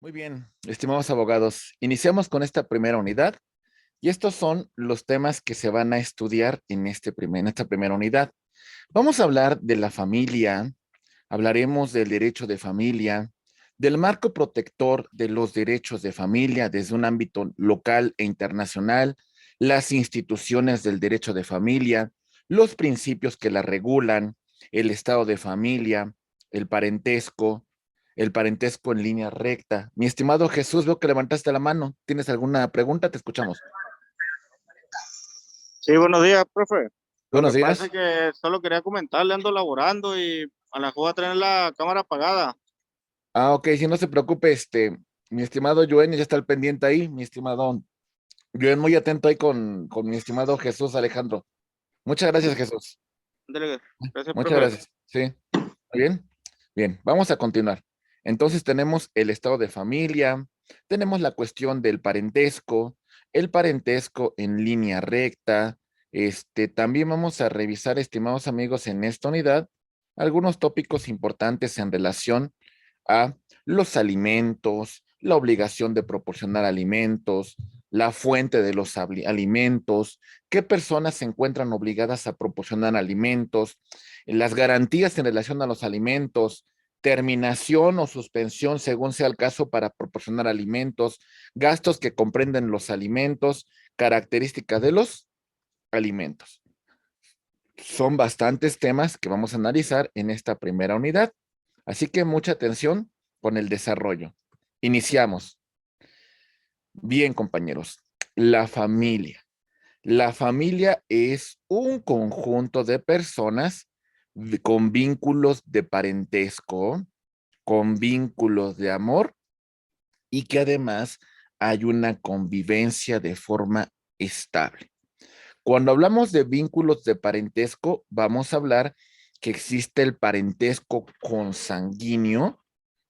Muy bien, estimados abogados, iniciamos con esta primera unidad y estos son los temas que se van a estudiar en esta primera unidad. Vamos a hablar de la familia, hablaremos del derecho de familia, del marco protector de los derechos de familia desde un ámbito local e internacional, las instituciones del derecho de familia, los principios que la regulan, el estado de familia, el parentesco en línea recta. Mi estimado Jesús, veo que levantaste la mano. ¿Tienes alguna pregunta? Te escuchamos. Sí, buenos días, profe. Lo Buenos que pasa días. es que solo quería comentarle, ando laborando y a la voy a tener la cámara apagada. Ok, si no se preocupe, mi estimado Joen ya está al pendiente ahí, mi estimado Joen, muy atento ahí con mi estimado Jesús Alejandro. Muchas gracias, Jesús. Ándele, gracias, Muchas profe. gracias. Sí, muy bien. Bien, vamos a continuar. Entonces tenemos el estado de familia, tenemos la cuestión del parentesco, el parentesco en línea recta. También vamos a revisar, estimados amigos, en esta unidad, algunos tópicos importantes en relación a los alimentos, la obligación de proporcionar alimentos, la fuente de los alimentos, qué personas se encuentran obligadas a proporcionar alimentos, las garantías en relación a los alimentos, terminación o suspensión, según sea el caso, para proporcionar alimentos, gastos que comprenden los alimentos, características de los alimentos. Son bastantes temas que vamos a analizar en esta primera unidad, así que mucha atención con el desarrollo. Iniciamos. Bien, compañeros, la familia. La familia es un conjunto de personas con vínculos de parentesco, con vínculos de amor y que además hay una convivencia de forma estable. Cuando hablamos de vínculos de parentesco, vamos a hablar que existe el parentesco consanguíneo,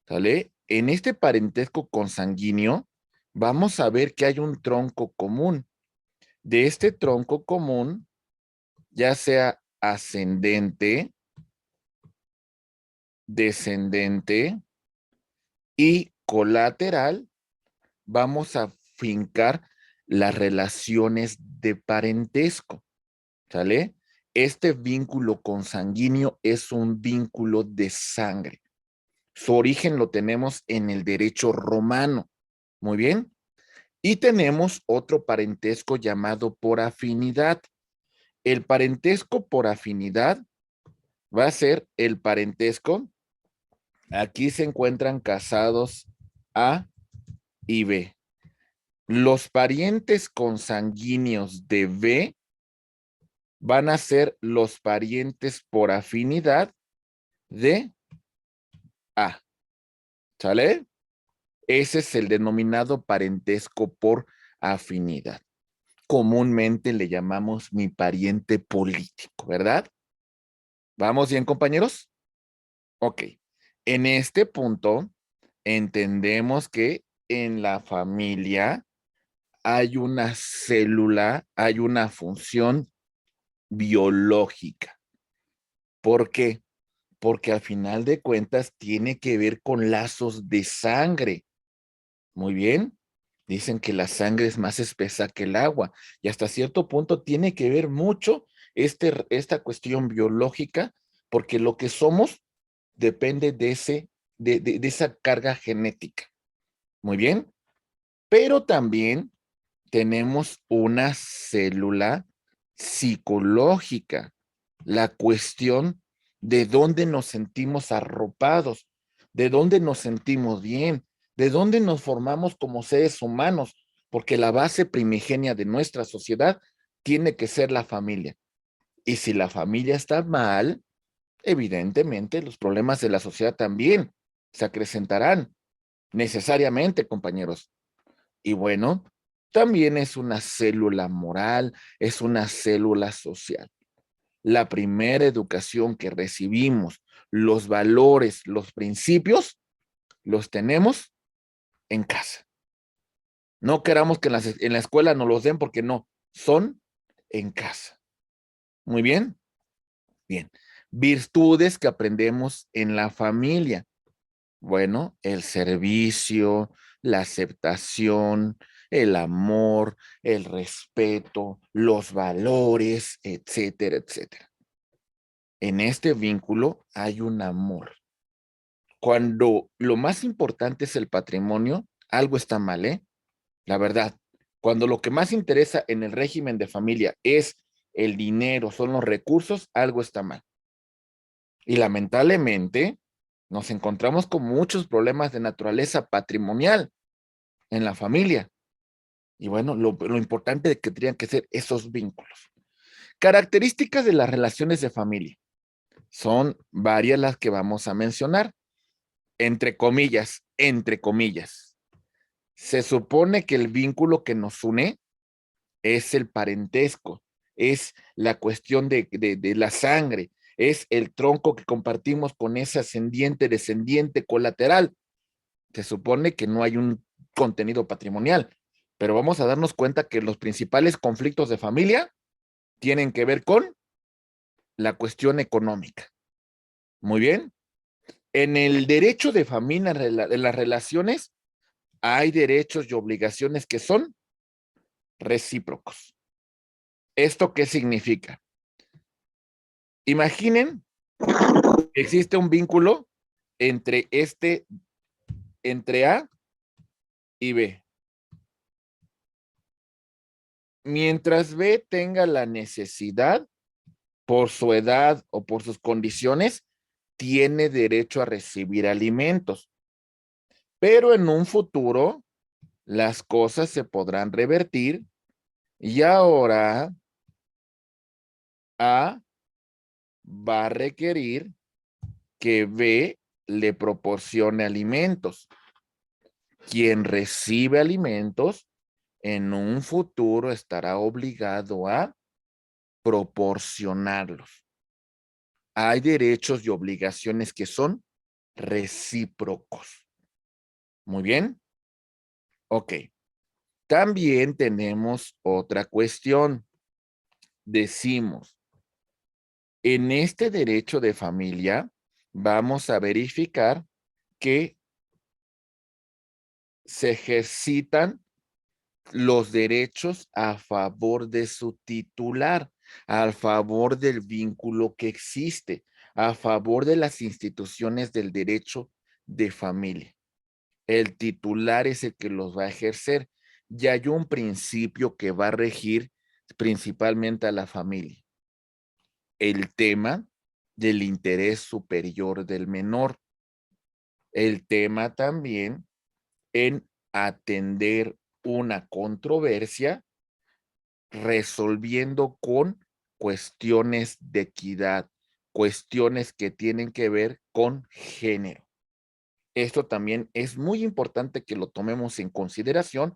¿sale? En este parentesco consanguíneo, vamos a ver que hay un tronco común. De este tronco común, ya sea ascendente, descendente y colateral, vamos a fincar las relaciones de parentesco, ¿sale? Este vínculo consanguíneo es un vínculo de sangre. Su origen lo tenemos en el derecho romano. Muy bien. Y tenemos otro parentesco llamado por afinidad. El parentesco por afinidad va a ser el parentesco. Aquí se encuentran casados A y B. Los parientes consanguíneos de B van a ser los parientes por afinidad de A. ¿Sale? Ese es el denominado parentesco por afinidad. Comúnmente le llamamos mi pariente político, ¿verdad? ¿Vamos bien, compañeros? Ok. En este punto, entendemos que en la familia hay una célula, hay una función biológica. ¿Por qué? Porque al final de cuentas tiene que ver con lazos de sangre. Muy bien. Dicen que la sangre es más espesa que el agua y hasta cierto punto tiene que ver mucho esta cuestión biológica porque lo que somos depende de esa carga genética. Muy bien. Pero también tenemos una célula psicológica, la cuestión de dónde nos sentimos arropados, de dónde nos sentimos bien, de dónde nos formamos como seres humanos, porque la base primigenia de nuestra sociedad tiene que ser la familia. Y si la familia está mal, evidentemente los problemas de la sociedad también se acrecentarán necesariamente, compañeros. Y bueno, también es una célula moral, es una célula social. La primera educación que recibimos, los valores, los principios, los tenemos en casa. No queramos que en la escuela nos los den porque no, son en casa. Muy bien, bien. Virtudes que aprendemos en la familia. Bueno, el servicio, la aceptación, el amor, el respeto, los valores, etcétera, etcétera. En este vínculo hay un amor. Cuando lo más importante es el patrimonio, algo está mal, ¿eh? La verdad, cuando lo que más interesa en el régimen de familia es el dinero, son los recursos, algo está mal. Y lamentablemente nos encontramos con muchos problemas de naturaleza patrimonial en la familia. Y bueno, lo importante de que tendrían que ser esos vínculos. Características de las relaciones de familia. Son varias las que vamos a mencionar. Entre comillas, entre comillas. Se supone que el vínculo que nos une es el parentesco, es la cuestión de la sangre, es el tronco que compartimos con ese ascendiente, descendiente, colateral. Se supone que no hay un contenido patrimonial, pero vamos a darnos cuenta que los principales conflictos de familia tienen que ver con la cuestión económica. Muy bien. En el derecho de familia, en las relaciones, hay derechos y obligaciones que son recíprocos. ¿Esto qué significa? Imaginen que existe un vínculo entre entre A y B. Mientras B tenga la necesidad, por su edad o por sus condiciones, tiene derecho a recibir alimentos. Pero en un futuro, las cosas se podrán revertir y ahora A va a requerir que B le proporcione alimentos. Quien recibe alimentos en un futuro estará obligado a proporcionarlos. Hay derechos y obligaciones que son recíprocos. Muy bien. Ok. También tenemos otra cuestión. Decimos, en este derecho de familia, vamos a verificar que se ejercitan los derechos a favor de su titular, a favor del vínculo que existe, a favor de las instituciones del derecho de familia. El titular es el que los va a ejercer. Y hay un principio que va a regir principalmente a la familia. El tema del interés superior del menor. El tema también en atender una controversia resolviendo con cuestiones de equidad, cuestiones que tienen que ver con género. Esto también es muy importante que lo tomemos en consideración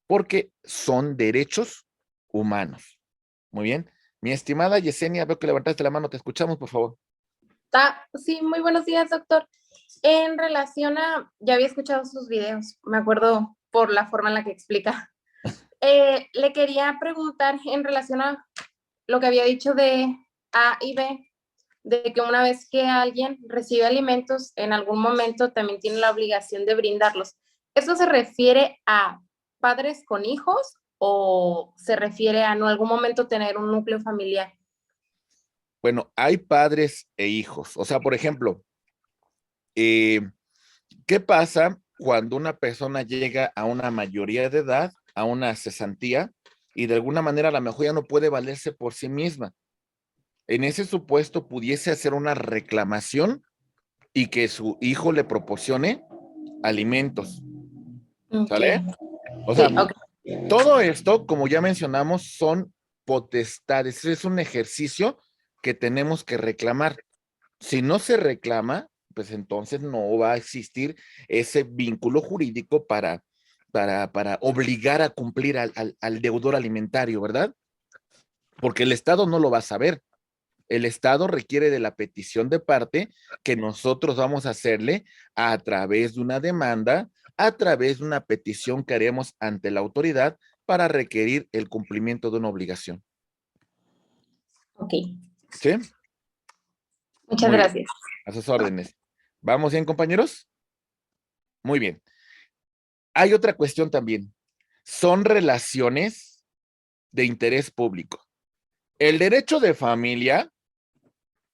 porque son derechos humanos. Muy bien. Mi estimada Yesenia, veo que levantaste la mano, te escuchamos, por favor. Sí, muy buenos días, doctor. En relación a, ya había escuchado sus videos, me acuerdo por la forma en la que explica. Le quería preguntar en relación a lo que había dicho de A y B, de que una vez que alguien recibe alimentos, en algún momento también tiene la obligación de brindarlos. ¿Eso se refiere a padres con hijos o se refiere a en algún momento tener un núcleo familiar? Bueno, hay padres e hijos. O sea, por ejemplo, eh, ¿qué pasa cuando una persona llega a una mayoría de edad, a una cesantía, y de alguna manera a lo mejor ya no puede valerse por sí misma? En ese supuesto pudiese hacer una reclamación y que su hijo le proporcione alimentos, ¿sale? Okay. O Sí, sea, ok. todo esto, como ya mencionamos, son potestades, es un ejercicio que tenemos que reclamar. Si no se reclama, pues entonces no va a existir ese vínculo jurídico para obligar a cumplir al deudor alimentario, ¿verdad? Porque el Estado no lo va a saber. El Estado requiere de la petición de parte que nosotros vamos a hacerle a través de una demanda, a través de una petición que haremos ante la autoridad para requerir el cumplimiento de una obligación. Ok. ¿Sí? Muchas Muy bien. gracias. A sus órdenes. ¿Vamos bien, compañeros? Muy bien. hay otra cuestión también. Son relaciones de interés público. El derecho de familia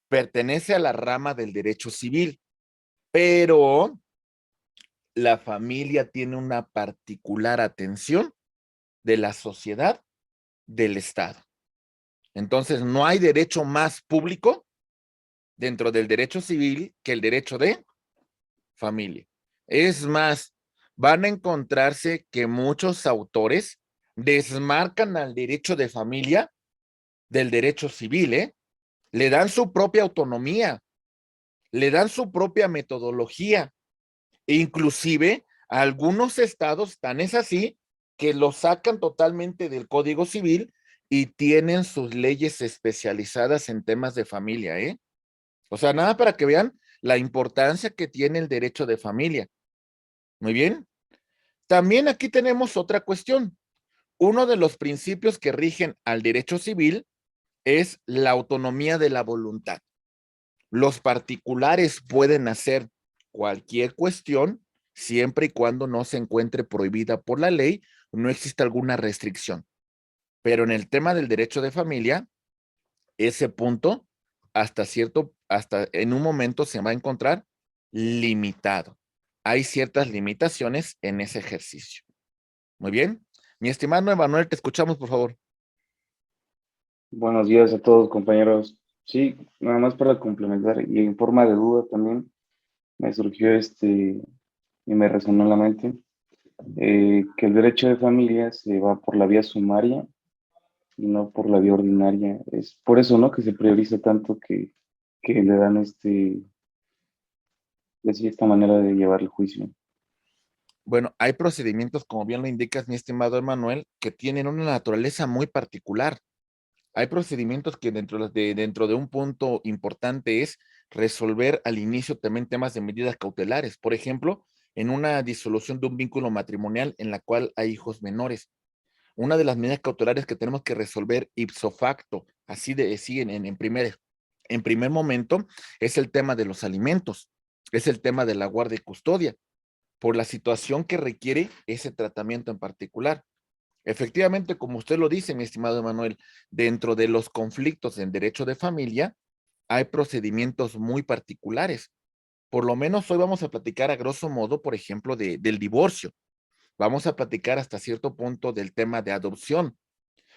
pertenece a la rama del derecho civil, pero la familia tiene una particular atención de la sociedad, del Estado. Entonces, no hay derecho más público dentro del derecho civil que el derecho de familia. Es más, van a encontrarse que muchos autores desmarcan al derecho de familia del derecho civil, ¿eh? Le dan su propia autonomía, le dan su propia metodología. Inclusive, algunos estados tan es así que lo sacan totalmente del Código Civil y tienen sus leyes especializadas en temas de familia, ¿eh? O sea, nada para que vean la importancia que tiene el derecho de familia. Muy bien. También aquí tenemos otra cuestión. Uno de los principios que rigen al derecho civil es la autonomía de la voluntad. Los particulares pueden hacer cualquier cuestión siempre y cuando no se encuentre prohibida por la ley, no existe alguna restricción. Pero en el tema del derecho de familia, ese punto hasta en un momento se va a encontrar limitado. Hay ciertas limitaciones en ese ejercicio. Muy bien. Mi estimado Emanuel, te escuchamos, por favor. Buenos días a todos, compañeros. Sí, nada más para complementar y en forma de duda también me surgió y me resonó en la mente que el derecho de familia se va por la vía sumaria y no por la vía ordinaria. Es por eso, ¿no? Que se prioriza tanto que le dan esta manera de llevar el juicio. Bueno, hay procedimientos, como bien lo indicas, mi estimado Emanuel, que tienen una naturaleza muy particular. Hay procedimientos que dentro de un punto importante es resolver al inicio también temas de medidas cautelares. Por ejemplo, en una disolución de un vínculo matrimonial en la cual hay hijos menores. Una de las medidas cautelares que tenemos que resolver ipso facto, así de sí, en primer momento, es el tema de los alimentos, es el tema de la guardia y custodia, por la situación que requiere ese tratamiento en particular. Efectivamente, como usted lo dice, mi estimado Emanuel, dentro de los conflictos en derecho de familia, hay procedimientos muy particulares. Por lo menos hoy vamos a platicar a grosso modo, por ejemplo, del divorcio. Vamos a platicar hasta cierto punto del tema de adopción.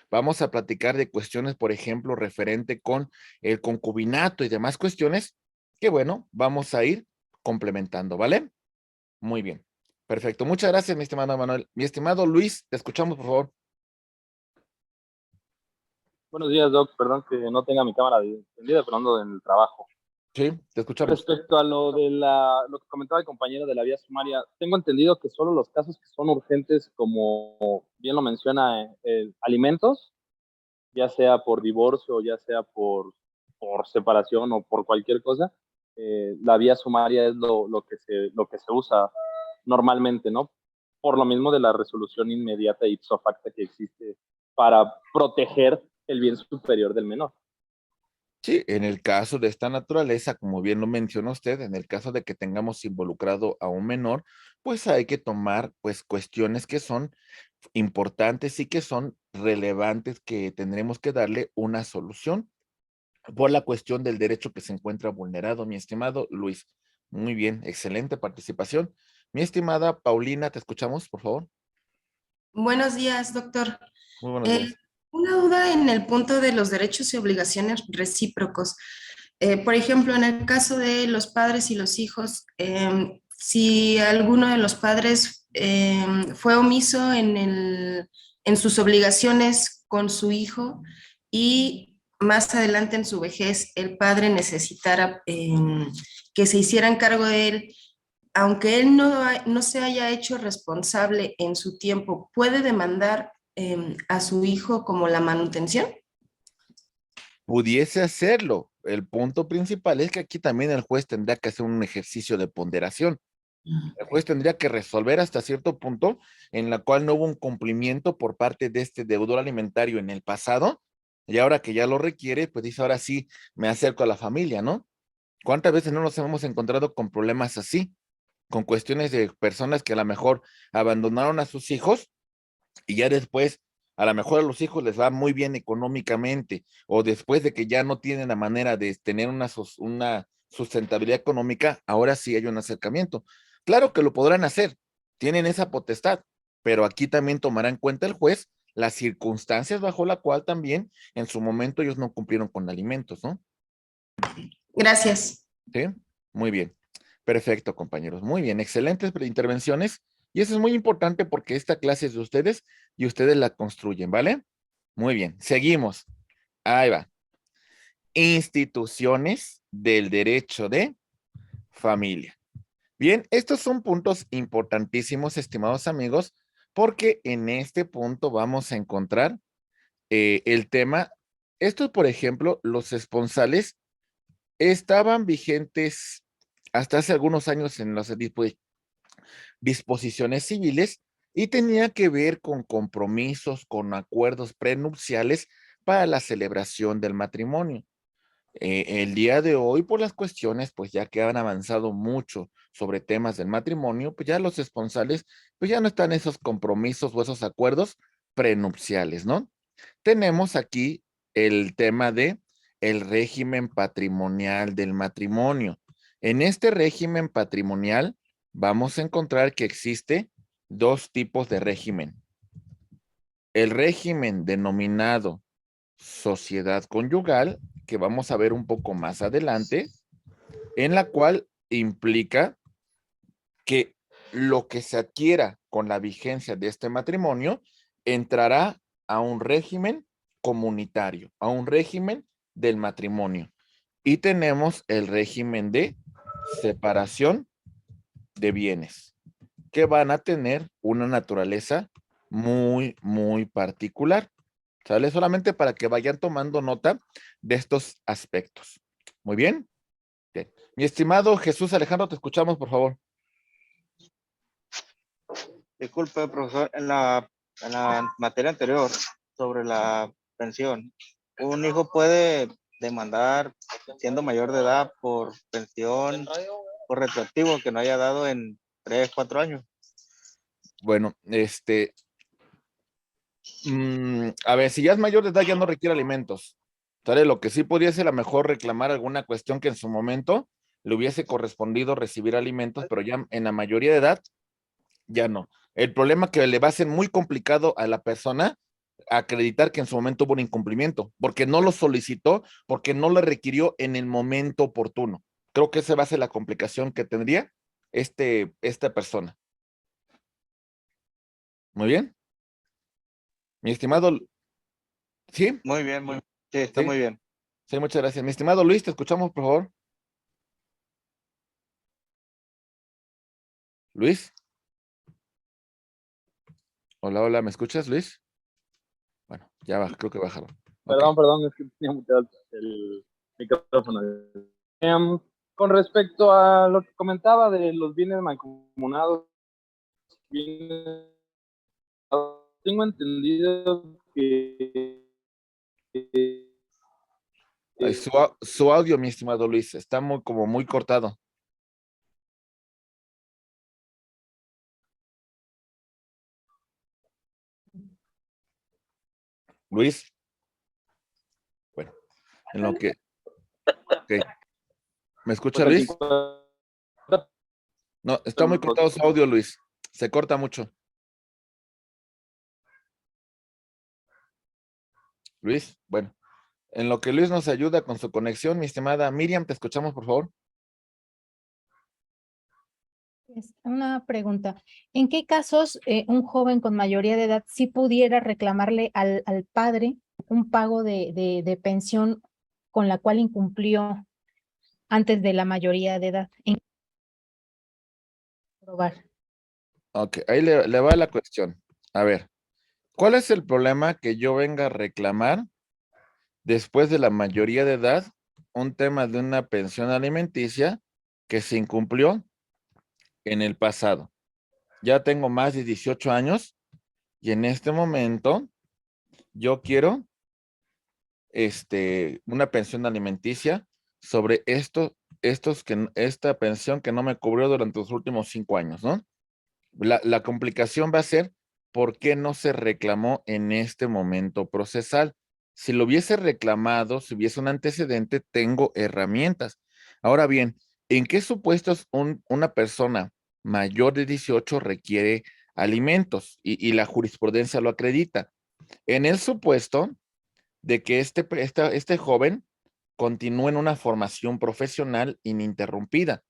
Vamos a platicar de cuestiones, por ejemplo, referente con el concubinato y demás cuestiones que, bueno, vamos a ir complementando, ¿vale? Muy bien. Perfecto. Muchas gracias, mi estimado Manuel. Mi estimado Luis, te escuchamos, por favor. Buenos días, Doc. Perdón que no tenga mi cámara encendida, pero ando en el trabajo. Sí, te escuchamos. Respecto a lo que comentaba el compañero de la vía sumaria, tengo entendido que solo los casos que son urgentes, como bien lo menciona, alimentos, ya sea por divorcio, ya sea por separación o por cualquier cosa, la vía sumaria es lo que se usa normalmente, ¿no? Por lo mismo de la resolución inmediata ipso facto que existe para proteger el bien superior del menor. Sí, en el caso de esta naturaleza, como bien lo menciona usted, en el caso de que tengamos involucrado a un menor, pues hay que tomar pues cuestiones que son importantes y que son relevantes que tendremos que darle una solución por la cuestión del derecho que se encuentra vulnerado, mi estimado Luis. Muy bien, excelente participación. Mi estimada Paulina, te escuchamos, por favor. Buenos días, doctor. Muy buenos días. Una duda en el punto de los derechos y obligaciones recíprocos. Por ejemplo, en el caso de los padres y los hijos, si alguno de los padres fue omiso en sus obligaciones con su hijo y más adelante en su vejez el padre necesitara que se hicieran cargo de él, aunque él no se haya hecho responsable en su tiempo, ¿puede demandar a su hijo como la manutención? Pudiese hacerlo. El punto principal es que aquí también el juez tendría que hacer un ejercicio de ponderación. El juez tendría que resolver hasta cierto punto en la cual no hubo un cumplimiento por parte de este deudor alimentario en el pasado, y ahora que ya lo requiere, pues dice, ahora sí, me acerco a la familia, ¿no? ¿Cuántas veces no nos hemos encontrado con problemas así? con cuestiones de personas que a lo mejor abandonaron a sus hijos y ya después a lo mejor a los hijos les va muy bien económicamente o después de que ya no tienen la manera de tener una sustentabilidad económica, ahora sí hay un acercamiento. Claro que lo podrán hacer, tienen esa potestad, pero aquí también tomará en cuenta el juez las circunstancias bajo la cual también en su momento ellos no cumplieron con alimentos, ¿no? Gracias. Sí, muy bien. Perfecto, compañeros. Muy bien, excelentes intervenciones. Y eso es muy importante porque esta clase es de ustedes y ustedes la construyen, ¿vale? Muy bien, seguimos. Ahí va. Instituciones del derecho de familia. Bien, estos son puntos importantísimos, estimados amigos, porque en este punto vamos a encontrar el tema. Estos, por ejemplo, los esponsales estaban vigentes hasta hace algunos años en las disposiciones civiles y tenía que ver con compromisos, con acuerdos prenupciales para la celebración del matrimonio. El día de hoy, por las cuestiones, pues ya que han avanzado mucho sobre temas del matrimonio, pues ya los esponsales, pues ya no están esos compromisos o esos acuerdos prenupciales, ¿no? Tenemos aquí el tema de el régimen patrimonial del matrimonio. En este régimen patrimonial vamos a encontrar que existe dos tipos de régimen. El régimen denominado sociedad conyugal, que vamos a ver un poco más adelante, en la cual implica que lo que se adquiera con la vigencia de este matrimonio entrará a un régimen comunitario, a un régimen del matrimonio. Y tenemos el régimen de separación de bienes, que van a tener una naturaleza muy, muy particular. ¿Sale? Solamente para que vayan tomando nota de estos aspectos. Muy bien. Bien. Mi estimado Jesús Alejandro, te escuchamos, por favor. Disculpe, profesor, en la materia anterior sobre la pensión, un hijo puede demandar siendo mayor de edad por pensión por retroactivo que no haya dado en 3, 4 años. Bueno, a ver, si ya es mayor de edad, ya no requiere alimentos. ¿Sale? Lo que sí podría ser a lo mejor reclamar alguna cuestión que en su momento le hubiese correspondido recibir alimentos, pero ya en la mayoría de edad, ya no. El problema que le va a ser muy complicado a la persona acreditar que en su momento hubo un incumplimiento, porque no lo solicitó, porque no lo requirió en el momento oportuno. Creo que esa va a ser la complicación que tendría esta persona. Muy bien. Mi estimado, ¿sí? Muy bien, sí, está Sí, muy bien. sí, muchas gracias. Mi estimado Luis, te escuchamos, por favor. Luis. Hola, hola, ¿me escuchas, Luis? Bueno, ya va, creo que bajaron. Okay. Perdón, es que tenía muteado el micrófono. Con respecto a lo que comentaba de los bienes mancomunados, tengo entendido que Ay, su audio, mi estimado Luis, está como muy cortado. Luis. Bueno, en lo que... Okay. ¿Me escucha, Luis? No, está muy cortado su audio, Luis. Se corta mucho. Luis, bueno. En lo que Luis nos ayuda con su conexión, mi estimada Miriam, te escuchamos, por favor. Una pregunta. ¿En qué casos un joven con mayoría de edad sí pudiera reclamarle al padre un pago de pensión con la cual incumplió antes de la mayoría de edad? Probar. Ok, ahí le va la cuestión. A ver, ¿cuál es el problema que yo venga a reclamar después de la mayoría de edad un tema de una pensión alimenticia que se incumplió en el pasado? Ya tengo más de 18 años y en este momento yo quiero una pensión alimenticia sobre esta pensión que no me cubrió durante los últimos 5 años, ¿no? La complicación va a ser por qué no se reclamó en este momento procesal. Si lo hubiese reclamado, si hubiese un antecedente, tengo herramientas. Ahora bien, ¿en qué supuestos una persona mayor de 18 requiere alimentos? Y la jurisprudencia lo acredita. En el supuesto de que este joven continúe en una formación profesional ininterrumpida,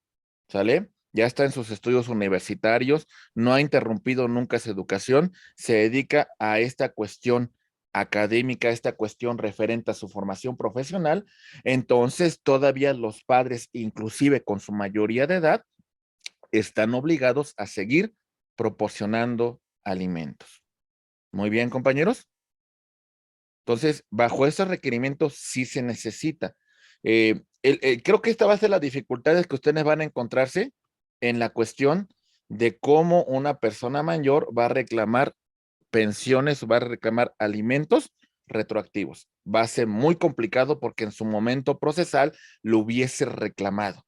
¿sale? Ya está en sus estudios universitarios, no ha interrumpido nunca su educación, se dedica a esta cuestión académica, esta cuestión referente a su formación profesional, entonces todavía los padres, inclusive con su mayoría de edad, están obligados a seguir proporcionando alimentos. Muy bien, compañeros. Entonces, bajo esos requerimientos sí se necesita. Creo que esta va a ser las dificultades que ustedes van a encontrarse en la cuestión de cómo una persona mayor va a reclamar pensiones, va a reclamar alimentos retroactivos. Va a ser muy complicado porque en su momento procesal lo hubiese reclamado.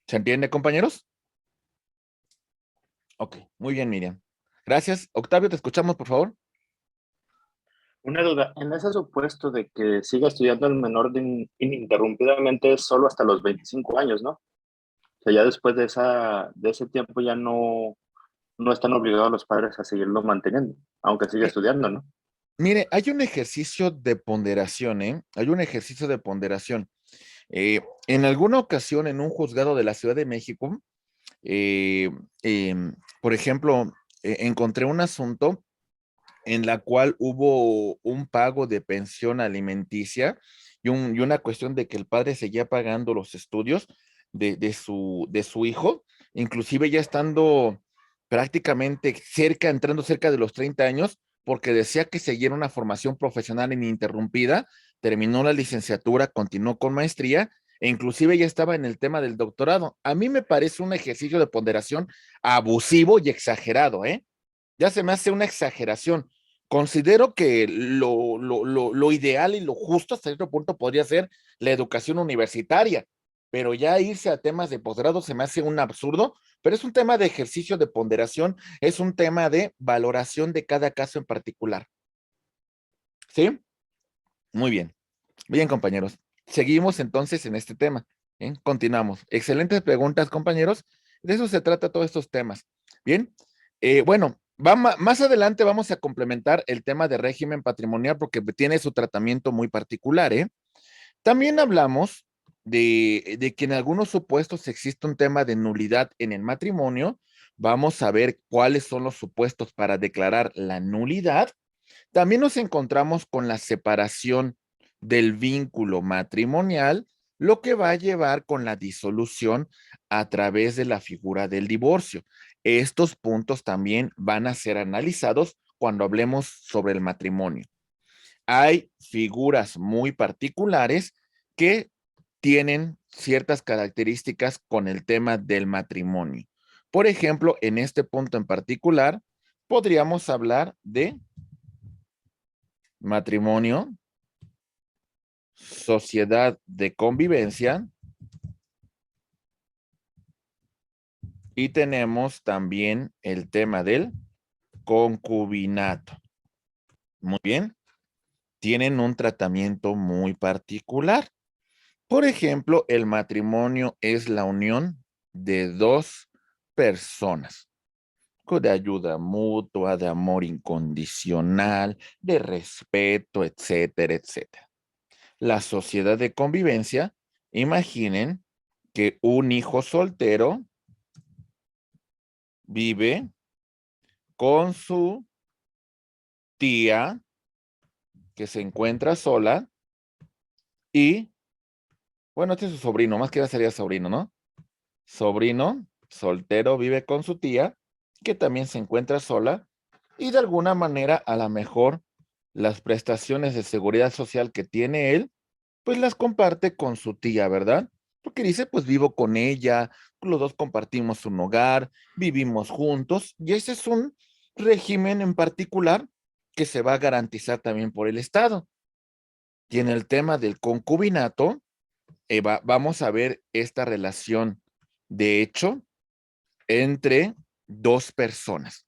¿Se entiende, compañeros? Ok, muy bien, Miriam. Gracias. Octavio, te escuchamos, por favor. Una duda, en ese supuesto de que siga estudiando el menor ininterrumpidamente es solo hasta los 25 años, ¿no? O sea, ya después de ese tiempo ya no están obligados los padres a seguirlo manteniendo, aunque siga estudiando, ¿no? Mire, hay un ejercicio de ponderación, ¿eh? Hay un ejercicio de ponderación. En alguna ocasión, en un juzgado de la Ciudad de México, eh, por ejemplo, encontré un asunto en la cual hubo un pago de pensión alimenticia y una cuestión de que el padre seguía pagando los estudios de su hijo, inclusive ya estando prácticamente entrando cerca de los 30 años, porque decía que seguía una formación profesional ininterrumpida, terminó la licenciatura, continuó con maestría, e inclusive ya estaba en el tema del doctorado. A mí me parece un ejercicio de ponderación abusivo y exagerado, ¿eh? Ya se me hace una exageración. Considero que lo ideal y lo justo hasta cierto punto podría ser la educación universitaria, pero ya irse a temas de posgrado se me hace un absurdo, pero es un tema de ejercicio de ponderación, es un tema de valoración de cada caso en particular. ¿Sí? Muy bien. Bien, compañeros. Seguimos entonces en este tema. ¿Eh? Continuamos. Excelentes preguntas, compañeros. De eso se trata todos estos temas. Bien. Bueno, más adelante vamos a complementar el tema de régimen patrimonial porque tiene su tratamiento muy particular, ¿eh? También hablamos de que en algunos supuestos existe un tema de nulidad en el matrimonio. Vamos a ver cuáles son los supuestos para declarar la nulidad. También nos encontramos con la separación del vínculo matrimonial, lo que va a llevar con la disolución a través de la figura del divorcio. Estos puntos también van a ser analizados cuando hablemos sobre el matrimonio. Hay figuras muy particulares que tienen ciertas características con el tema del matrimonio. Por ejemplo, en este punto en particular, podríamos hablar de matrimonio, sociedad de convivencia y tenemos también el tema del concubinato. Muy bien, tienen un tratamiento muy particular. Por ejemplo, el matrimonio es la unión de dos personas de ayuda mutua, de amor incondicional, de respeto, etcétera, etcétera. La sociedad de convivencia, imaginen que un hijo soltero vive con su tía que se encuentra sola y, bueno, este es su sobrino, más que nada sería sobrino, ¿no? Sobrino soltero vive con su tía que también se encuentra sola y de alguna manera a lo mejor las prestaciones de seguridad social que tiene él pues las comparte con su tía, ¿verdad? Porque dice, pues vivo con ella, los dos compartimos un hogar, vivimos juntos, y ese es un régimen en particular que se va a garantizar también por el Estado. Y en el tema del concubinato, vamos a ver esta relación de hecho entre dos personas.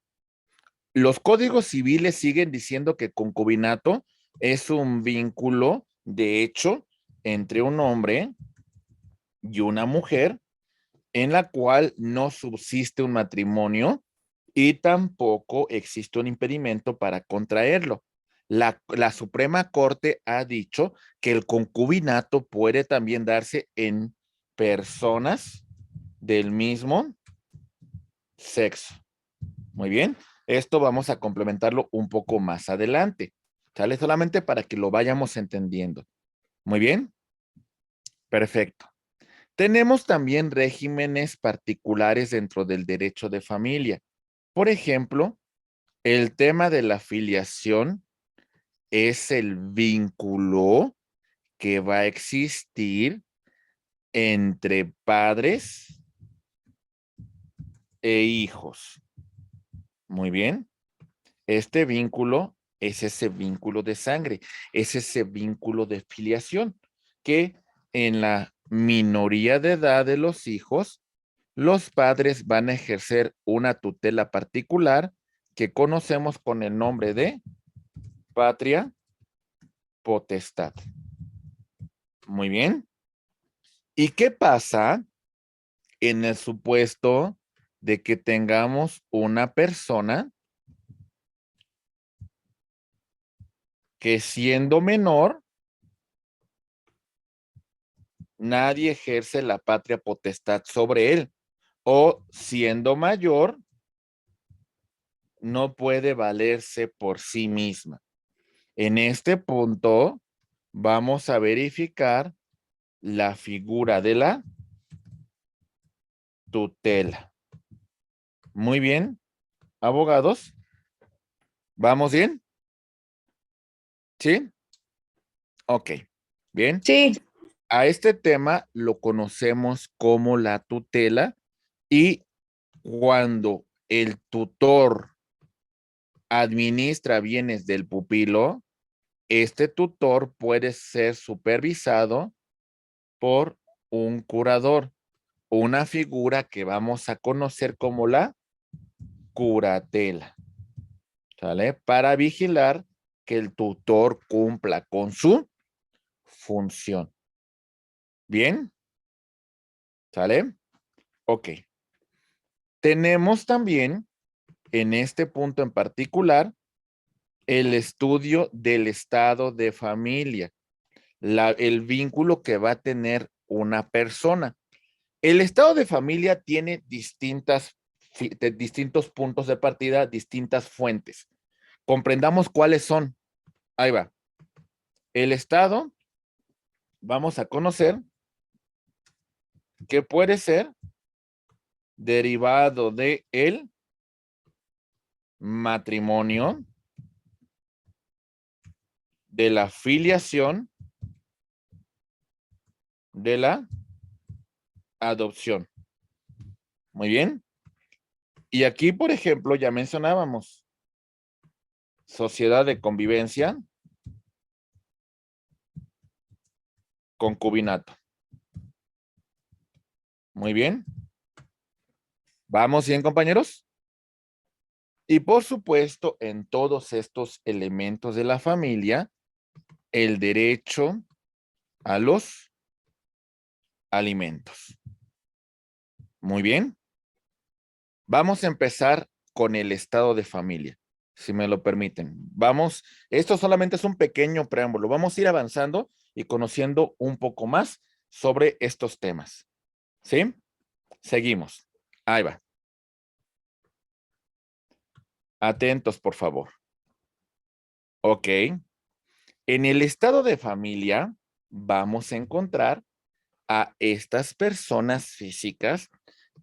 Los códigos civiles siguen diciendo que concubinato es un vínculo de hecho entre un hombre y una mujer en la cual no subsiste un matrimonio y tampoco existe un impedimento para contraerlo. La Suprema Corte ha dicho que el concubinato puede también darse en personas del mismo sexo. Muy bien, esto vamos a complementarlo un poco más adelante, ¿sale? Solamente para que lo vayamos entendiendo. Muy bien, perfecto. Tenemos también regímenes particulares dentro del derecho de familia. Por ejemplo, el tema de la filiación es el vínculo que va a existir entre padres e hijos. Muy bien. Este vínculo es ese vínculo de sangre, es ese vínculo de filiación que en la minoría de edad de los hijos, los padres van a ejercer una tutela particular que conocemos con el nombre de patria potestad. Muy bien. ¿Y qué pasa en el supuesto de que tengamos una persona que siendo menor, nadie ejerce la patria potestad sobre él, o siendo mayor, no puede valerse por sí misma? En este punto, vamos a verificar la figura de la tutela. Muy bien, abogados. ¿Vamos bien? ¿Sí? Ok, bien. Sí. A este tema lo conocemos como la tutela y cuando el tutor administra bienes del pupilo, este tutor puede ser supervisado por un curador, una figura que vamos a conocer como la curatela, ¿sale? Para vigilar que el tutor cumpla con su función. ¿Bien? ¿Sale? Ok. Tenemos también en este punto en particular el estudio del estado de familia, el vínculo que va a tener una persona. El estado de familia tiene distintos puntos de partida, distintas fuentes. Comprendamos cuáles son. Ahí va. El estado, vamos a conocer que puede ser derivado de el matrimonio, de la filiación, de la adopción. Muy bien. Y aquí, por ejemplo, ya mencionábamos sociedad de convivencia, concubinato. Muy bien. ¿Vamos bien, compañeros? Y por supuesto, en todos estos elementos de la familia, el derecho a los alimentos. Muy bien. Vamos a empezar con el estado de familia, si me lo permiten. Vamos, esto solamente es un pequeño preámbulo. Vamos a ir avanzando y conociendo un poco más sobre estos temas. ¿Sí? Seguimos. Ahí va. Atentos, por favor. Ok. En el estado de familia vamos a encontrar a estas personas físicas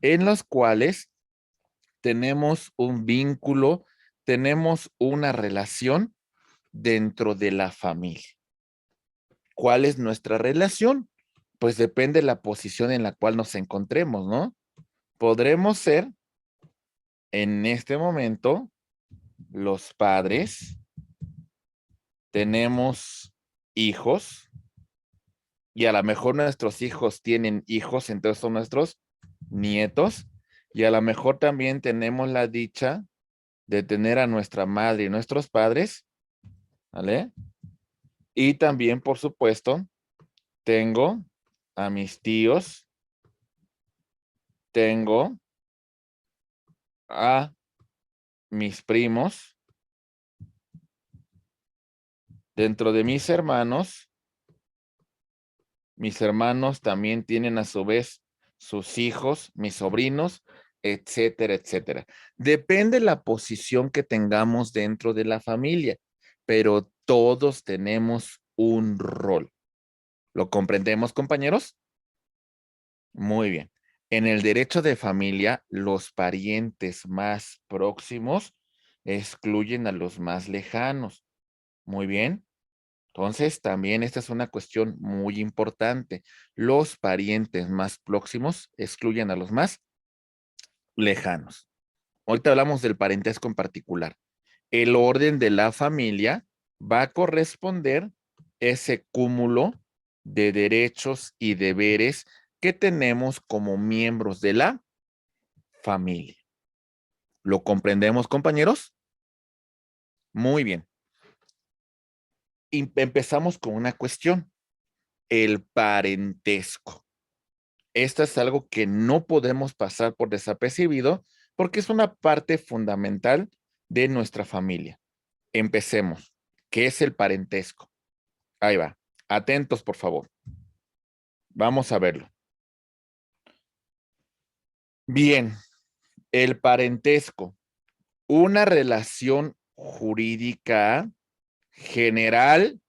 en las cuales tenemos un vínculo, tenemos una relación dentro de la familia. ¿Cuál es nuestra relación? Pues depende de la posición en la cual nos encontremos, ¿no? Podremos ser en este momento los padres, tenemos hijos y a lo mejor nuestros hijos tienen hijos, entonces son nuestros nietos, y a lo mejor también tenemos la dicha de tener a nuestra madre y nuestros padres, ¿vale? Y también, por supuesto, tengo a mis tíos, tengo a mis primos, dentro de mis hermanos también tienen a su vez sus hijos, mis sobrinos, etcétera, etcétera. Depende la posición que tengamos dentro de la familia, pero todos tenemos un rol. ¿Lo comprendemos, compañeros? Muy bien. En el derecho de familia, los parientes más próximos excluyen a los más lejanos. Muy bien. Entonces, también esta es una cuestión muy importante. Los parientes más próximos excluyen a los más lejanos. Ahorita hablamos del parentesco en particular. El orden de la familia va a corresponder ese cúmulo de derechos y deberes que tenemos como miembros de la familia. ¿Lo comprendemos, compañeros? Muy bien. Y empezamos con una cuestión, el parentesco. Esto es algo que no podemos pasar por desapercibido porque es una parte fundamental de nuestra familia. Empecemos. ¿Qué es el parentesco? Ahí va. Atentos, por favor. Vamos a verlo. Bien, el parentesco. Una relación jurídica general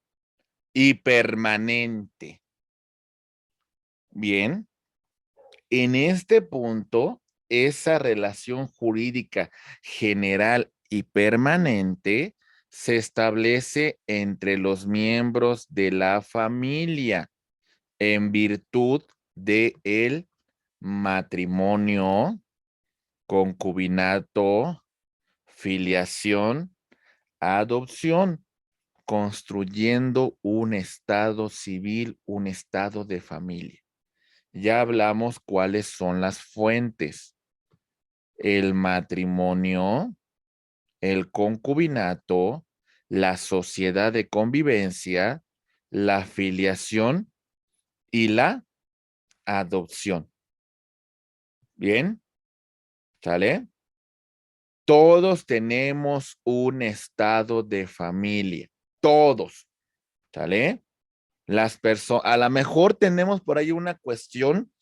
y permanente. Bien, en este punto, esa relación jurídica general y permanente se establece entre los miembros de la familia en virtud de el matrimonio, concubinato, filiación, adopción, construyendo un estado civil, un estado de familia. Ya hablamos cuáles son las fuentes. El matrimonio, el concubinato, la sociedad de convivencia, la filiación y la adopción. ¿Bien? ¿Sale? Todos tenemos un estado de familia. Todos. ¿Sale? Las personas, a lo mejor tenemos por ahí una cuestión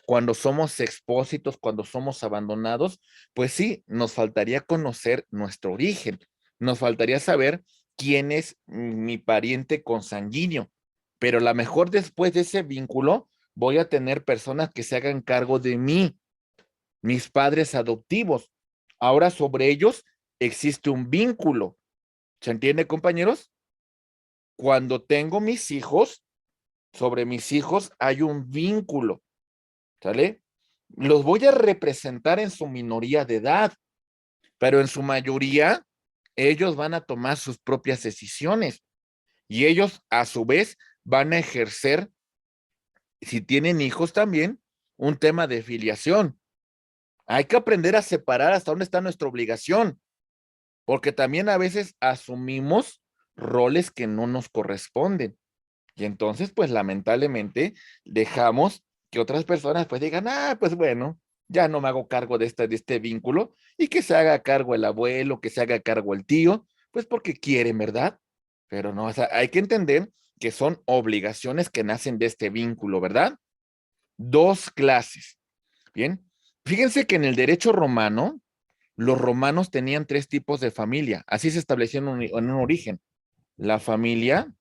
cuando somos expósitos, cuando somos abandonados, pues sí, nos faltaría conocer nuestro origen, nos faltaría saber quién es mi pariente consanguíneo, pero a lo mejor después de ese vínculo voy a tener personas que se hagan cargo de mí, mis padres adoptivos. Ahora sobre ellos existe un vínculo. ¿Se entiende, compañeros? Cuando tengo mis hijos, sobre mis hijos hay un vínculo, ¿sale? Los voy a representar en su minoría de edad, pero en su mayoría ellos van a tomar sus propias decisiones y ellos a su vez van a ejercer, si tienen hijos también, un tema de filiación. Hay que aprender a separar hasta dónde está nuestra obligación, porque también a veces asumimos roles que no nos corresponden. Y entonces, pues lamentablemente, dejamos que otras personas pues digan, pues bueno, ya no me hago cargo de este vínculo y que se haga cargo el abuelo, que se haga cargo el tío, pues porque quieren, ¿verdad? Pero no, o sea, hay que entender que son obligaciones que nacen de este vínculo, ¿verdad? Dos clases. Bien, fíjense que en el derecho romano, los romanos tenían tres tipos de familia, así se estableció en un origen. La familia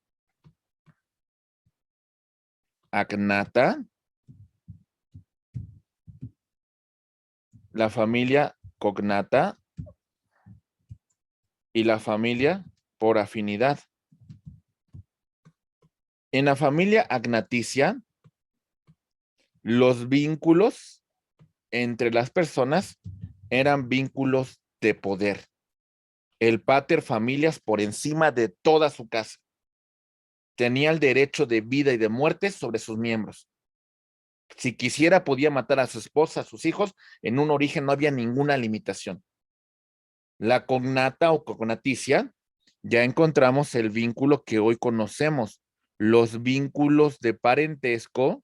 agnata, la familia cognata y la familia por afinidad. En la familia agnaticia, los vínculos entre las personas eran vínculos de poder. El pater familias por encima de toda su casa. tenía el derecho de vida y de muerte sobre sus miembros. Si quisiera, podía matar a su esposa, a sus hijos. En un origen no había ninguna limitación. La cognata o cognaticia, ya encontramos el vínculo que hoy conocemos, los vínculos de parentesco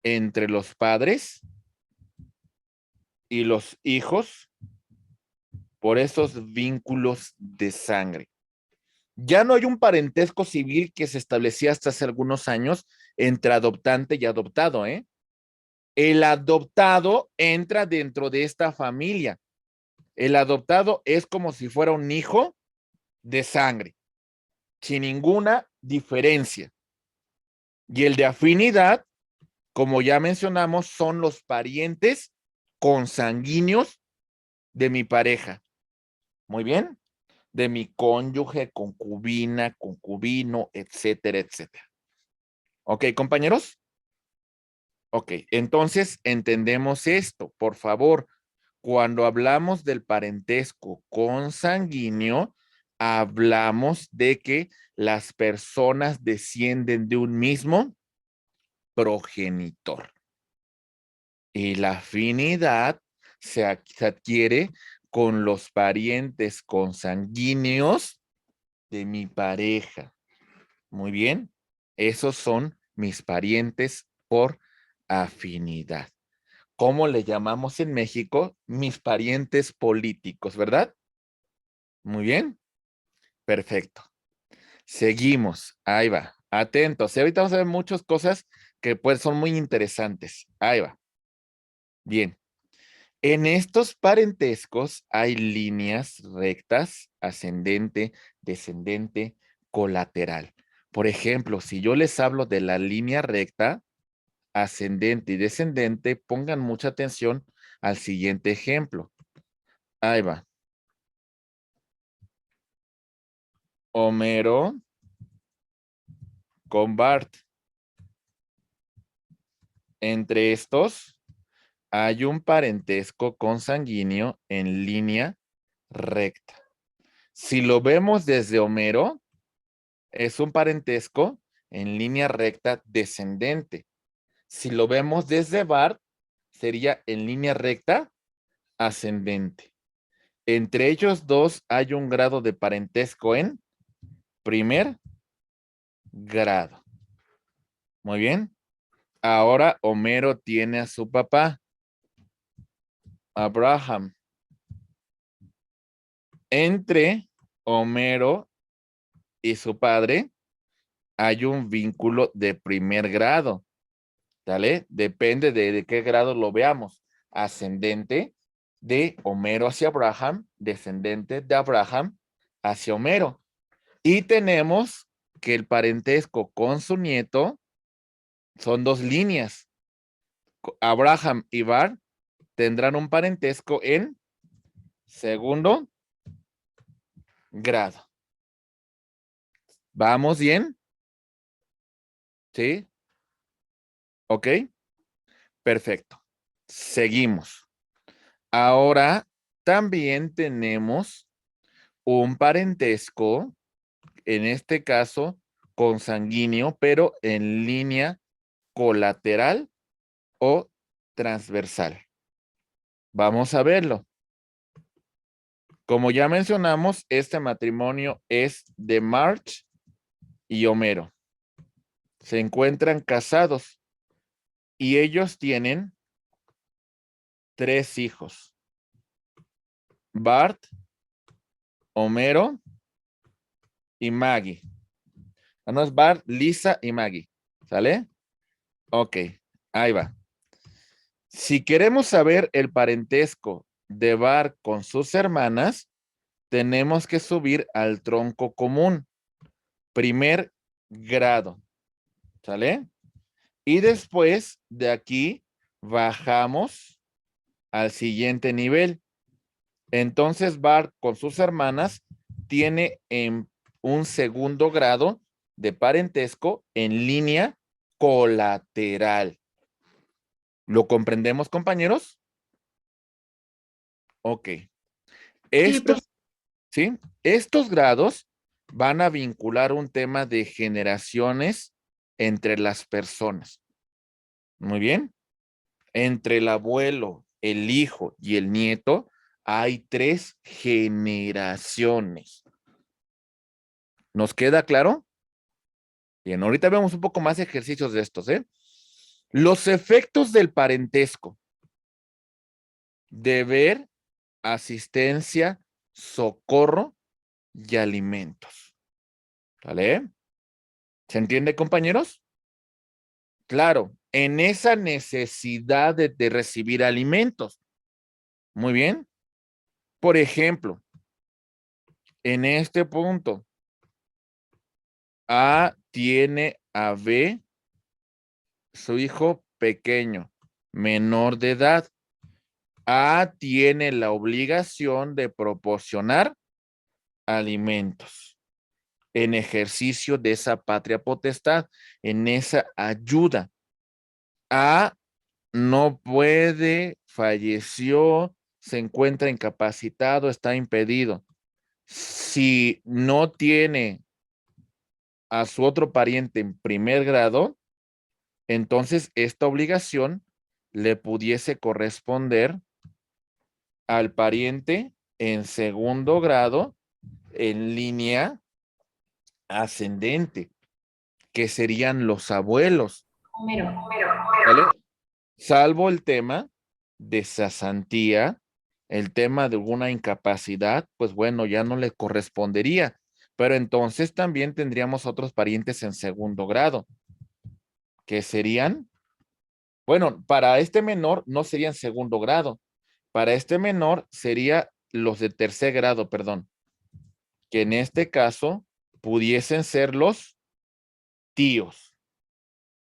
entre los padres y los hijos por esos vínculos de sangre. Ya no hay un parentesco civil que se establecía hasta hace algunos años entre adoptante y adoptado, ¿eh? El adoptado entra dentro de esta familia. El adoptado es como si fuera un hijo de sangre, sin ninguna diferencia. Y el de afinidad, como ya mencionamos, son los parientes consanguíneos de mi pareja. Muy bien. De mi cónyuge, concubina, concubino, etcétera, etcétera. ¿Ok, compañeros? Ok, entonces entendemos esto. Por favor, cuando hablamos del parentesco consanguíneo, hablamos de que las personas descienden de un mismo progenitor. Y la afinidad se adquiere con los parientes consanguíneos de mi pareja. Muy bien. Esos son mis parientes por afinidad. ¿Cómo le llamamos en México? Mis parientes políticos, ¿verdad? Muy bien. Perfecto. Seguimos. Ahí va. Atentos. Y ahorita vamos a ver muchas cosas que pues son muy interesantes. Ahí va. Bien. En estos parentescos hay líneas rectas, ascendente, descendente, colateral. Por ejemplo, si yo les hablo de la línea recta, ascendente y descendente, pongan mucha atención al siguiente ejemplo. Ahí va. Homero con Bart. Entre estos hay un parentesco consanguíneo en línea recta. Si lo vemos desde Homero, es un parentesco en línea recta descendente. Si lo vemos desde Bart, sería en línea recta ascendente. Entre ellos dos hay un grado de parentesco en primer grado. Muy bien. Ahora Homero tiene a su papá, Abraham. Entre Homero y su padre hay un vínculo de primer grado. ¿Vale? Depende de qué grado lo veamos. Ascendente de Homero hacia Abraham, descendente de Abraham hacia Homero. Y tenemos que el parentesco con su nieto son dos líneas. Abraham y Bart tendrán un parentesco en segundo grado. ¿Vamos bien? ¿Sí? ¿Ok? Perfecto. Seguimos. Ahora también tenemos un parentesco, en este caso consanguíneo, pero en línea colateral o transversal. Vamos a verlo. Como ya mencionamos, este matrimonio es de Marge y Homero. Se encuentran casados y ellos tienen 3 hijos. Bart, Homero y Maggie. No es Bart, Lisa y Maggie. ¿Sale? Ok, ahí va. Si queremos saber el parentesco de Bart con sus hermanas, tenemos que subir al tronco común. Primer grado. ¿Sale? Y después de aquí bajamos al siguiente nivel. Entonces Bart con sus hermanas tiene en un segundo grado de parentesco en línea colateral. ¿Lo comprendemos, compañeros? Ok. Sí, Estos, ¿sí? Estos grados van a vincular un tema de generaciones entre las personas. Muy bien. Entre el abuelo, el hijo y el nieto hay 3 generaciones. ¿Nos queda claro? Bien, ahorita vemos un poco más ejercicios de estos, ¿eh? Los efectos del parentesco. Deber, asistencia, socorro y alimentos. ¿Vale? ¿Se entiende, compañeros? Claro, en esa necesidad de recibir alimentos. Muy bien. Por ejemplo, en este punto, A tiene a B, su hijo pequeño, menor de edad. A tiene la obligación de proporcionar alimentos en ejercicio de esa patria potestad, en esa ayuda. A no puede, falleció, se encuentra incapacitado, está impedido. Si no tiene a su otro pariente en primer grado, entonces esta obligación le pudiese corresponder al pariente en segundo grado en línea ascendente, que serían los abuelos. ¿Vale? Salvo el tema de cesantía, el tema de alguna incapacidad, pues bueno, ya no le correspondería. Pero entonces también tendríamos otros parientes en segundo grado, que serían, bueno, para este menor no serían segundo grado, para este menor sería los de tercer grado, perdón, que en este caso pudiesen ser los tíos.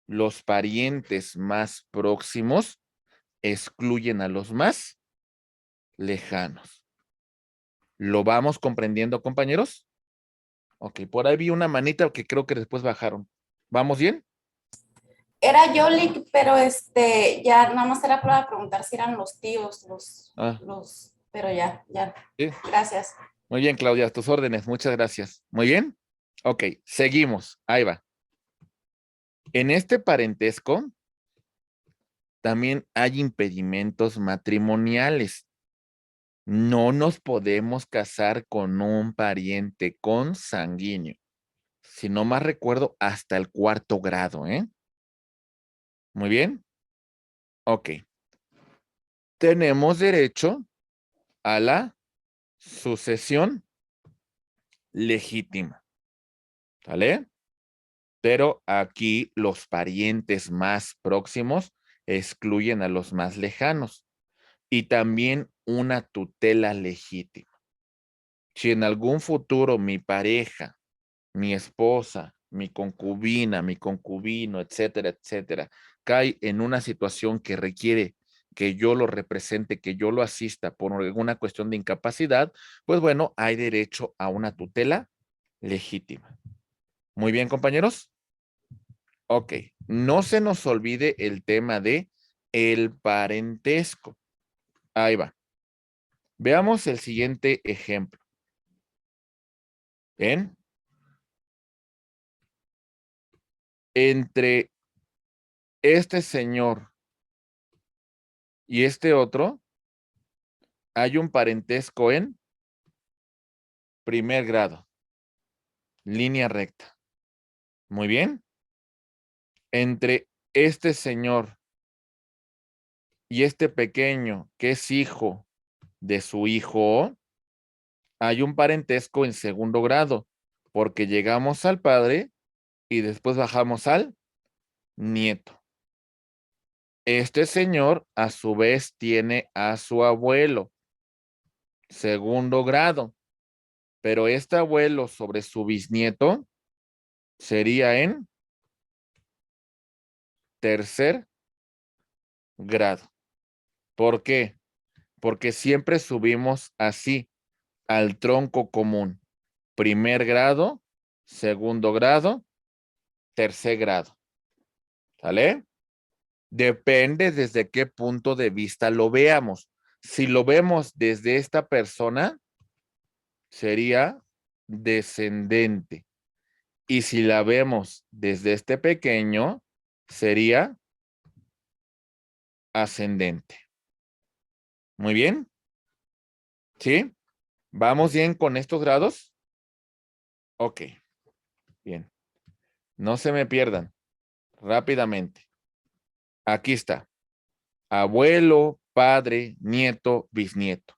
Los parientes más próximos excluyen a los más lejanos. ¿Lo vamos comprendiendo, compañeros? Ok, por ahí vi una manita que creo que después bajaron. ¿Vamos bien? Era Yoli, pero ya nada más era para preguntar si eran los tíos, pero ya, Sí. gracias. Muy bien, Claudia, a tus órdenes. Muchas gracias. Muy bien. Ok, seguimos. Ahí va. En este parentesco también hay impedimentos matrimoniales. No nos podemos casar con un pariente consanguíneo. Si no más recuerdo, hasta el 4º grado, ¿eh? Muy bien. Ok. Tenemos derecho a la sucesión legítima. ¿Vale? Pero aquí los parientes más próximos excluyen a los más lejanos. Y también una tutela legítima. Si en algún futuro mi pareja, mi esposa, mi concubina, mi concubino, etcétera, etcétera, cae en una situación que requiere que yo lo represente, que yo lo asista por alguna cuestión de incapacidad, pues bueno, hay derecho a una tutela legítima. Muy bien, compañeros. Ok, no se nos olvide el tema de el parentesco. Ahí va. Veamos el siguiente ejemplo. ¿Ven? Entre este señor y este otro, hay un parentesco en primer grado. Línea recta. Muy bien. Entre este señor y este pequeño, que es hijo de su hijo, hay un parentesco en segundo grado, porque llegamos al padre y después bajamos al nieto. Este señor, a su vez, tiene a su abuelo, segundo grado, pero este abuelo sobre su bisnieto sería en tercer grado. ¿Por qué? Porque siempre subimos así al tronco común. Primer grado, segundo grado, tercer grado. ¿Sale? Depende desde qué punto de vista lo veamos. Si lo vemos desde esta persona, sería descendente. Y si la vemos desde este pequeño, sería ascendente. Muy bien. ¿Sí? ¿Vamos bien con estos grados? Ok. Bien. No se me pierdan. Rápidamente. Aquí está. Abuelo, padre, nieto, bisnieto.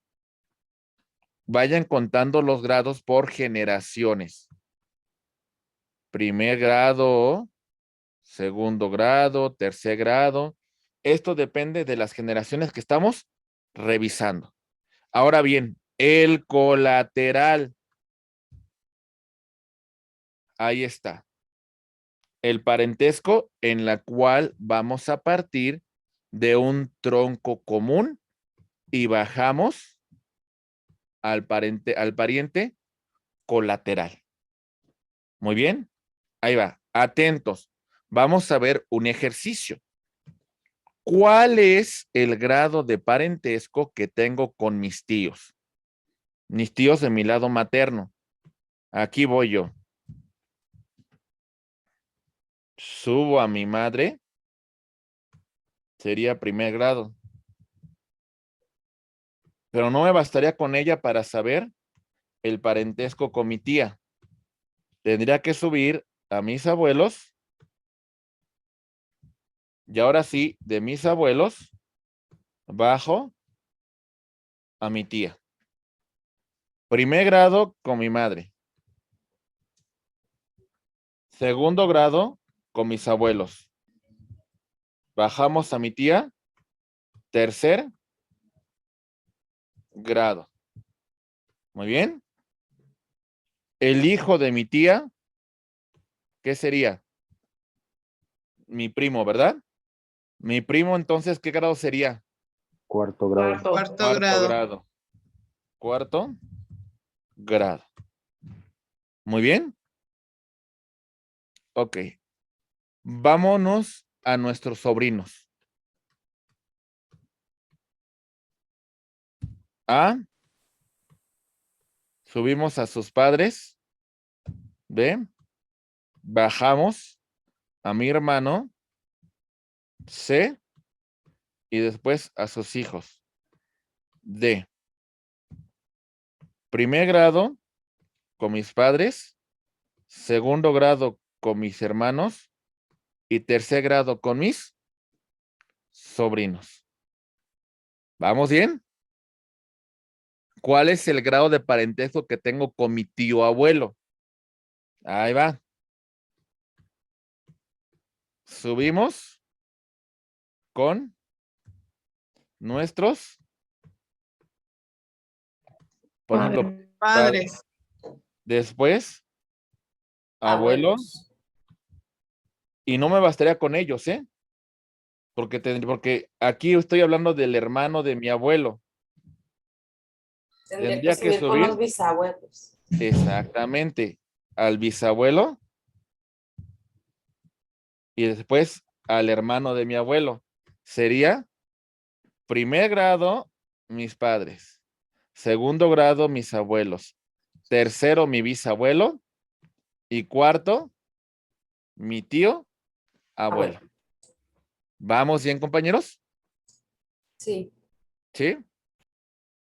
Vayan contando los grados por generaciones. Primer grado, segundo grado, tercer grado. Esto depende de las generaciones que estamos revisando. Ahora bien, el colateral. Ahí está. El parentesco en la cual vamos a partir de un tronco común y bajamos al pariente colateral. Muy bien. Ahí va. Atentos. Vamos a ver un ejercicio. ¿Cuál es el grado de parentesco que tengo con mis tíos? Mis tíos de mi lado materno. Aquí voy yo. Subo a mi madre. Sería primer grado. Pero no me bastaría con ella para saber el parentesco con mi tía. Tendría que subir a mis abuelos. Y ahora sí, de mis abuelos, bajo a mi tía. Primer grado con mi madre. Segundo grado con mis abuelos. Bajamos a mi tía. Tercer grado. Muy bien. El hijo de mi tía, ¿qué sería? Mi primo, ¿verdad? Mi primo, entonces, ¿qué grado sería? Cuarto grado. Cuarto grado. Cuarto grado. Muy bien. Ok. Vámonos a nuestros sobrinos. A. Subimos a sus padres. B. Bajamos a mi hermano. C. Y después a sus hijos. D. Primer grado con mis padres. Segundo grado con mis hermanos. Y tercer grado con mis sobrinos. ¿Vamos bien? ¿Cuál es el grado de parentesco que tengo con mi tío abuelo? Ahí va. Subimos con nuestros, por ejemplo, Padres. después, abuelo, y no me bastaría con ellos, ¿eh? Porque aquí estoy hablando del hermano de mi abuelo. Tendría que subir con los bisabuelos. exactamente al bisabuelo y después al hermano de mi abuelo. Sería primer grado mis padres, segundo grado mis abuelos, tercero mi bisabuelo y cuarto mi tío abuelo. ¿Vamos bien, compañeros? Sí. ¿Sí?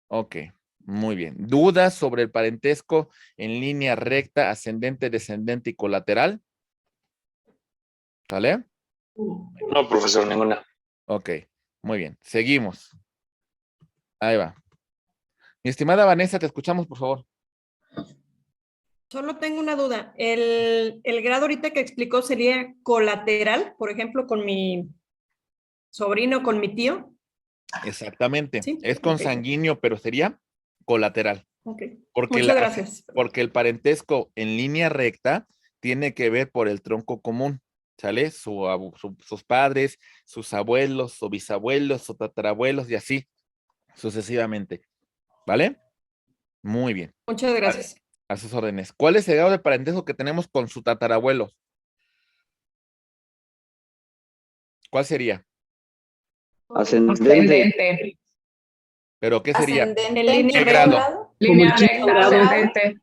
Ok, muy bien. ¿Dudas sobre el parentesco en línea recta, ascendente, descendente y colateral? ¿Sale? No, profesor, ninguna. Ok, muy bien. Seguimos. Ahí va. Mi estimada Vanessa, te escuchamos, por favor. Solo tengo una duda. El grado ahorita que explicó sería colateral, por ejemplo, con mi sobrino, con mi tío. Exactamente. ¿Sí? Es consanguíneo, pero sería colateral. Okay. Porque Muchas gracias. Porque el parentesco en línea recta tiene que ver por el tronco común, ¿sale? Sus padres, sus abuelos, sus bisabuelos, sus tatarabuelos y así sucesivamente. ¿Vale? Muy bien. Muchas gracias. A sus órdenes. ¿Cuál es el grado de parentesco que tenemos con su tatarabuelo? ¿Cuál sería? Ascendente. ¿Pero qué sería? Ascendente. En línea ¿Qué grado? grado? Línea Como el recta, grado. ascendente.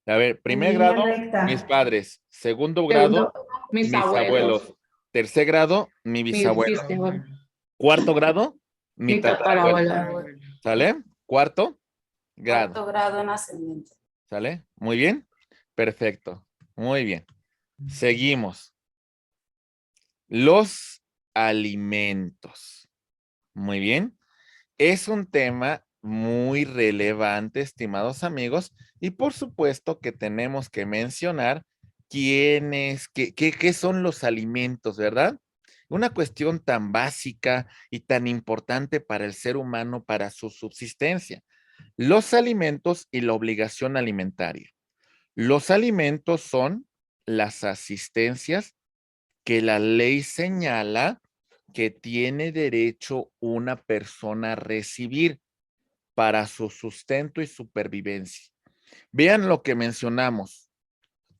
A ver, primer línea grado, recta. mis padres. Segundo grado, mis mis abuelos. Tercer grado, mi bisabuelo. bisabuelos. Cuarto grado, mi Mi tatarabuelo. tatarabuelo. ¿Sale? Cuarto grado. Cuarto grado en ascendente. ¿Sale? Muy bien. Perfecto. Muy bien. Seguimos. Los alimentos. Muy bien. Es un tema muy relevante, estimados amigos, y por supuesto que tenemos que mencionar qué son los alimentos, ¿verdad? Una cuestión tan básica y tan importante para el ser humano, para su subsistencia. Los alimentos y la obligación alimentaria. Los alimentos son las asistencias que la ley señala que tiene derecho una persona a recibir para su sustento y supervivencia. Vean lo que mencionamos,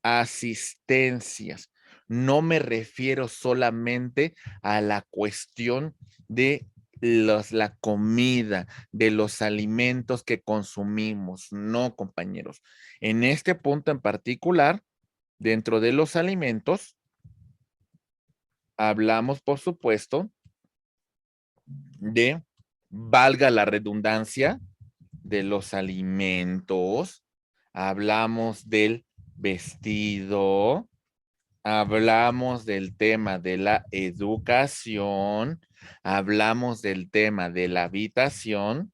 asistencias. No me refiero solamente a la cuestión de la comida, de los alimentos que consumimos. No, compañeros. En este punto en particular, dentro de los alimentos, hablamos, por supuesto, de, valga la redundancia, de los alimentos, hablamos del vestido, hablamos del tema de la educación, hablamos del tema de la habitación,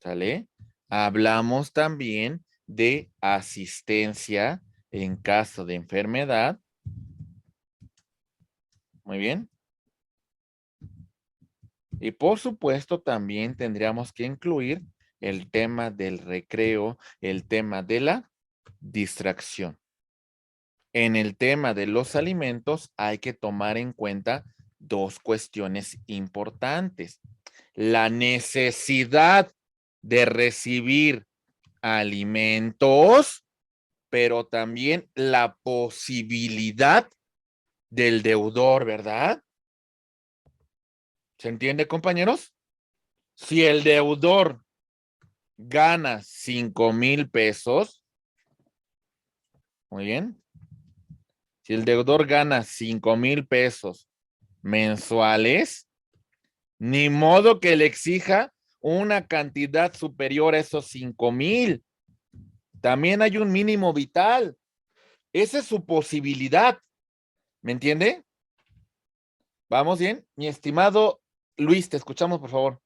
¿sale? Hablamos también de asistencia en caso de enfermedad. Muy bien. Y por supuesto también tendríamos que incluir el tema del recreo, el tema de la distracción. En el tema de los alimentos hay que tomar en cuenta dos cuestiones importantes. La necesidad de recibir alimentos, pero también la posibilidad del deudor, ¿verdad? ¿Se entiende, compañeros? Si el deudor gana 5,000 pesos, muy bien. Si el deudor gana 5,000 pesos mensuales, ni modo que le exija una cantidad superior a esos 5,000. También hay un mínimo vital. Esa es su posibilidad. ¿Me entiende? ¿Vamos bien? Mi estimado Luis, te escuchamos, por favor.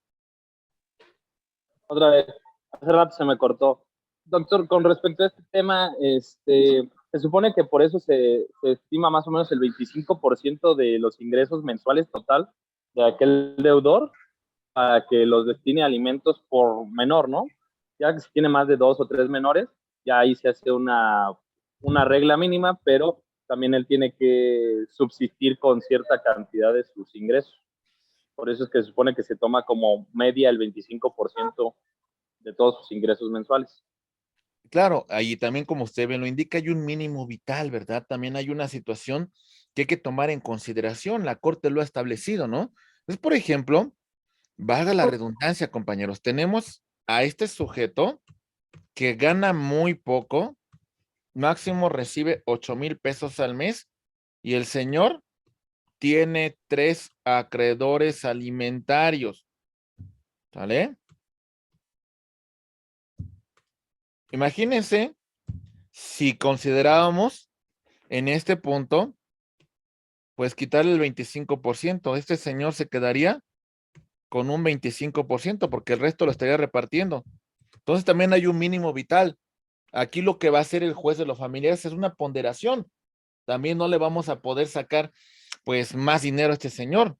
Otra vez, hace rato se me cortó. Doctor, con respecto a este tema, se supone que por eso se estima más o menos el 25% de los ingresos mensuales total de aquel deudor para que los destine a alimentos por menor, ¿no? Ya que si tiene más de 2 o 3 menores, ya ahí se hace una regla mínima, pero también él tiene que subsistir con cierta cantidad de sus ingresos. Por eso es que se supone que se toma como media el 25% de todos sus ingresos mensuales. Claro, ahí también, como usted bien lo indica, hay un mínimo vital, ¿verdad? También hay una situación que hay que tomar en consideración. La Corte lo ha establecido, ¿no? Entonces, por ejemplo, valga la redundancia, compañeros, tenemos a este sujeto que gana muy poco, máximo recibe 8,000 pesos al mes, y el señor tiene 3 acreedores alimentarios, ¿sale? Imagínense si considerábamos en este punto, pues quitarle el 25%, este señor se quedaría con un 25%, porque el resto lo estaría repartiendo. Entonces también hay un mínimo vital. Aquí lo que va a hacer el juez de los familiares es una ponderación. También no le vamos a poder sacar pues más dinero a este señor.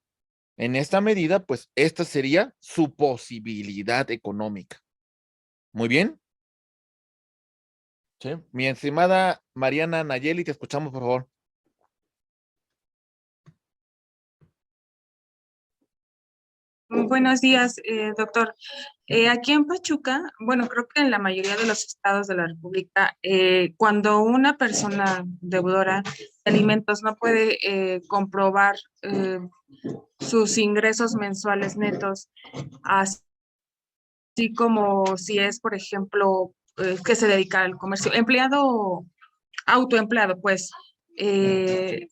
En esta medida, pues esta sería su posibilidad económica. Muy bien. Sí. Mi estimada Mariana Nayeli, te escuchamos, por favor. Buenos días, doctor. Aquí en Pachuca, bueno, creo que en la mayoría de los estados de la República, cuando una persona deudora de alimentos no puede comprobar sus ingresos mensuales netos, así como si es, por ejemplo, que se dedica al comercio. Empleado, autoempleado, pues. El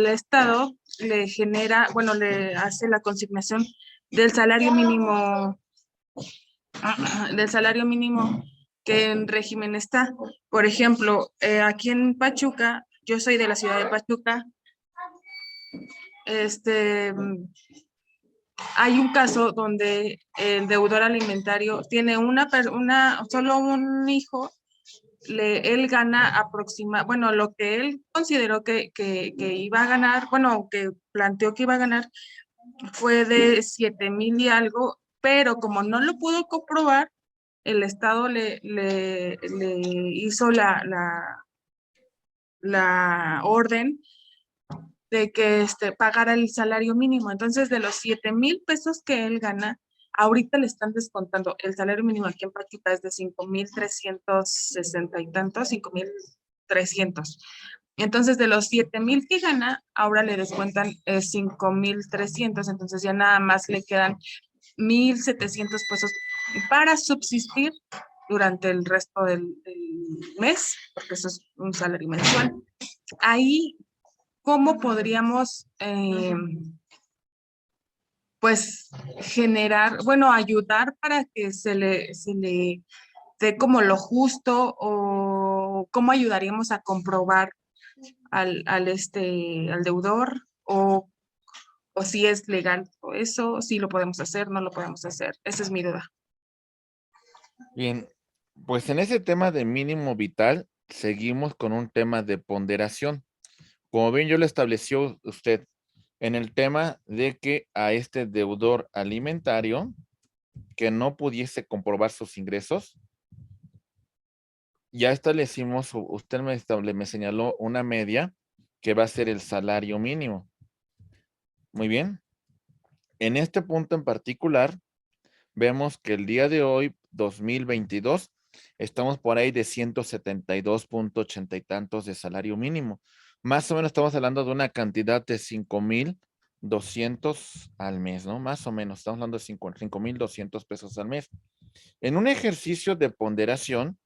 Estado le genera, bueno, le hace la consignación del salario mínimo que en régimen está. Por ejemplo, aquí en Pachuca, yo soy de la ciudad de Pachuca, hay un caso donde el deudor alimentario tiene solo un hijo, él gana bueno, lo que él consideró que iba a ganar, bueno, que planteó que iba a ganar fue de 7,000 y algo, pero como no lo pudo comprobar, el Estado le hizo la orden de que pagara el salario mínimo. Entonces, de los 7,000 pesos que él gana, ahorita le están descontando. El salario mínimo aquí en Pachuca es de 5,360 y tantos, 5,300. Entonces, de los 7,000 que gana, ahora le descuentan 5,300. Entonces, ya nada más le quedan 1,700 pesos para subsistir durante el resto del mes, porque eso es un salario mensual. Ahí, ¿cómo podríamos, pues, ayudar para que se le dé como lo justo, o cómo ayudaríamos a comprobar al deudor, o si es legal o eso, si lo podemos hacer, no lo podemos hacer? Esa es mi duda. Bien, pues en ese tema de mínimo vital, seguimos con un tema de ponderación. Como bien yo lo estableció usted, en el tema de que a este deudor alimentario que no pudiese comprobar sus ingresos, ya establecimos, usted me señaló una media que va a ser el salario mínimo. Muy bien. En este punto en particular, vemos que el día de hoy, 2022, estamos por ahí de 172.80 y tantos de salario mínimo. Más o menos estamos hablando de una cantidad de 5,200 al mes, ¿no? Más o menos, estamos hablando de 5,200 pesos al mes. En un ejercicio de ponderación,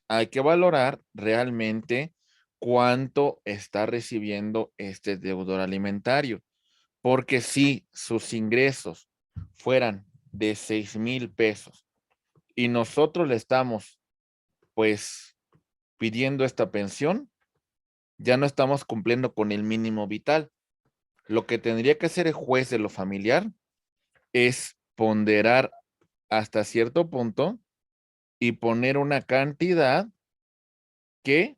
hay que valorar realmente cuánto está recibiendo este deudor alimentario, porque si sus ingresos fueran de 6,000 pesos y nosotros le estamos, pues, pidiendo esta pensión, ya no estamos cumpliendo con el mínimo vital. Lo que tendría que hacer el juez de lo familiar es ponderar hasta cierto punto y poner una cantidad que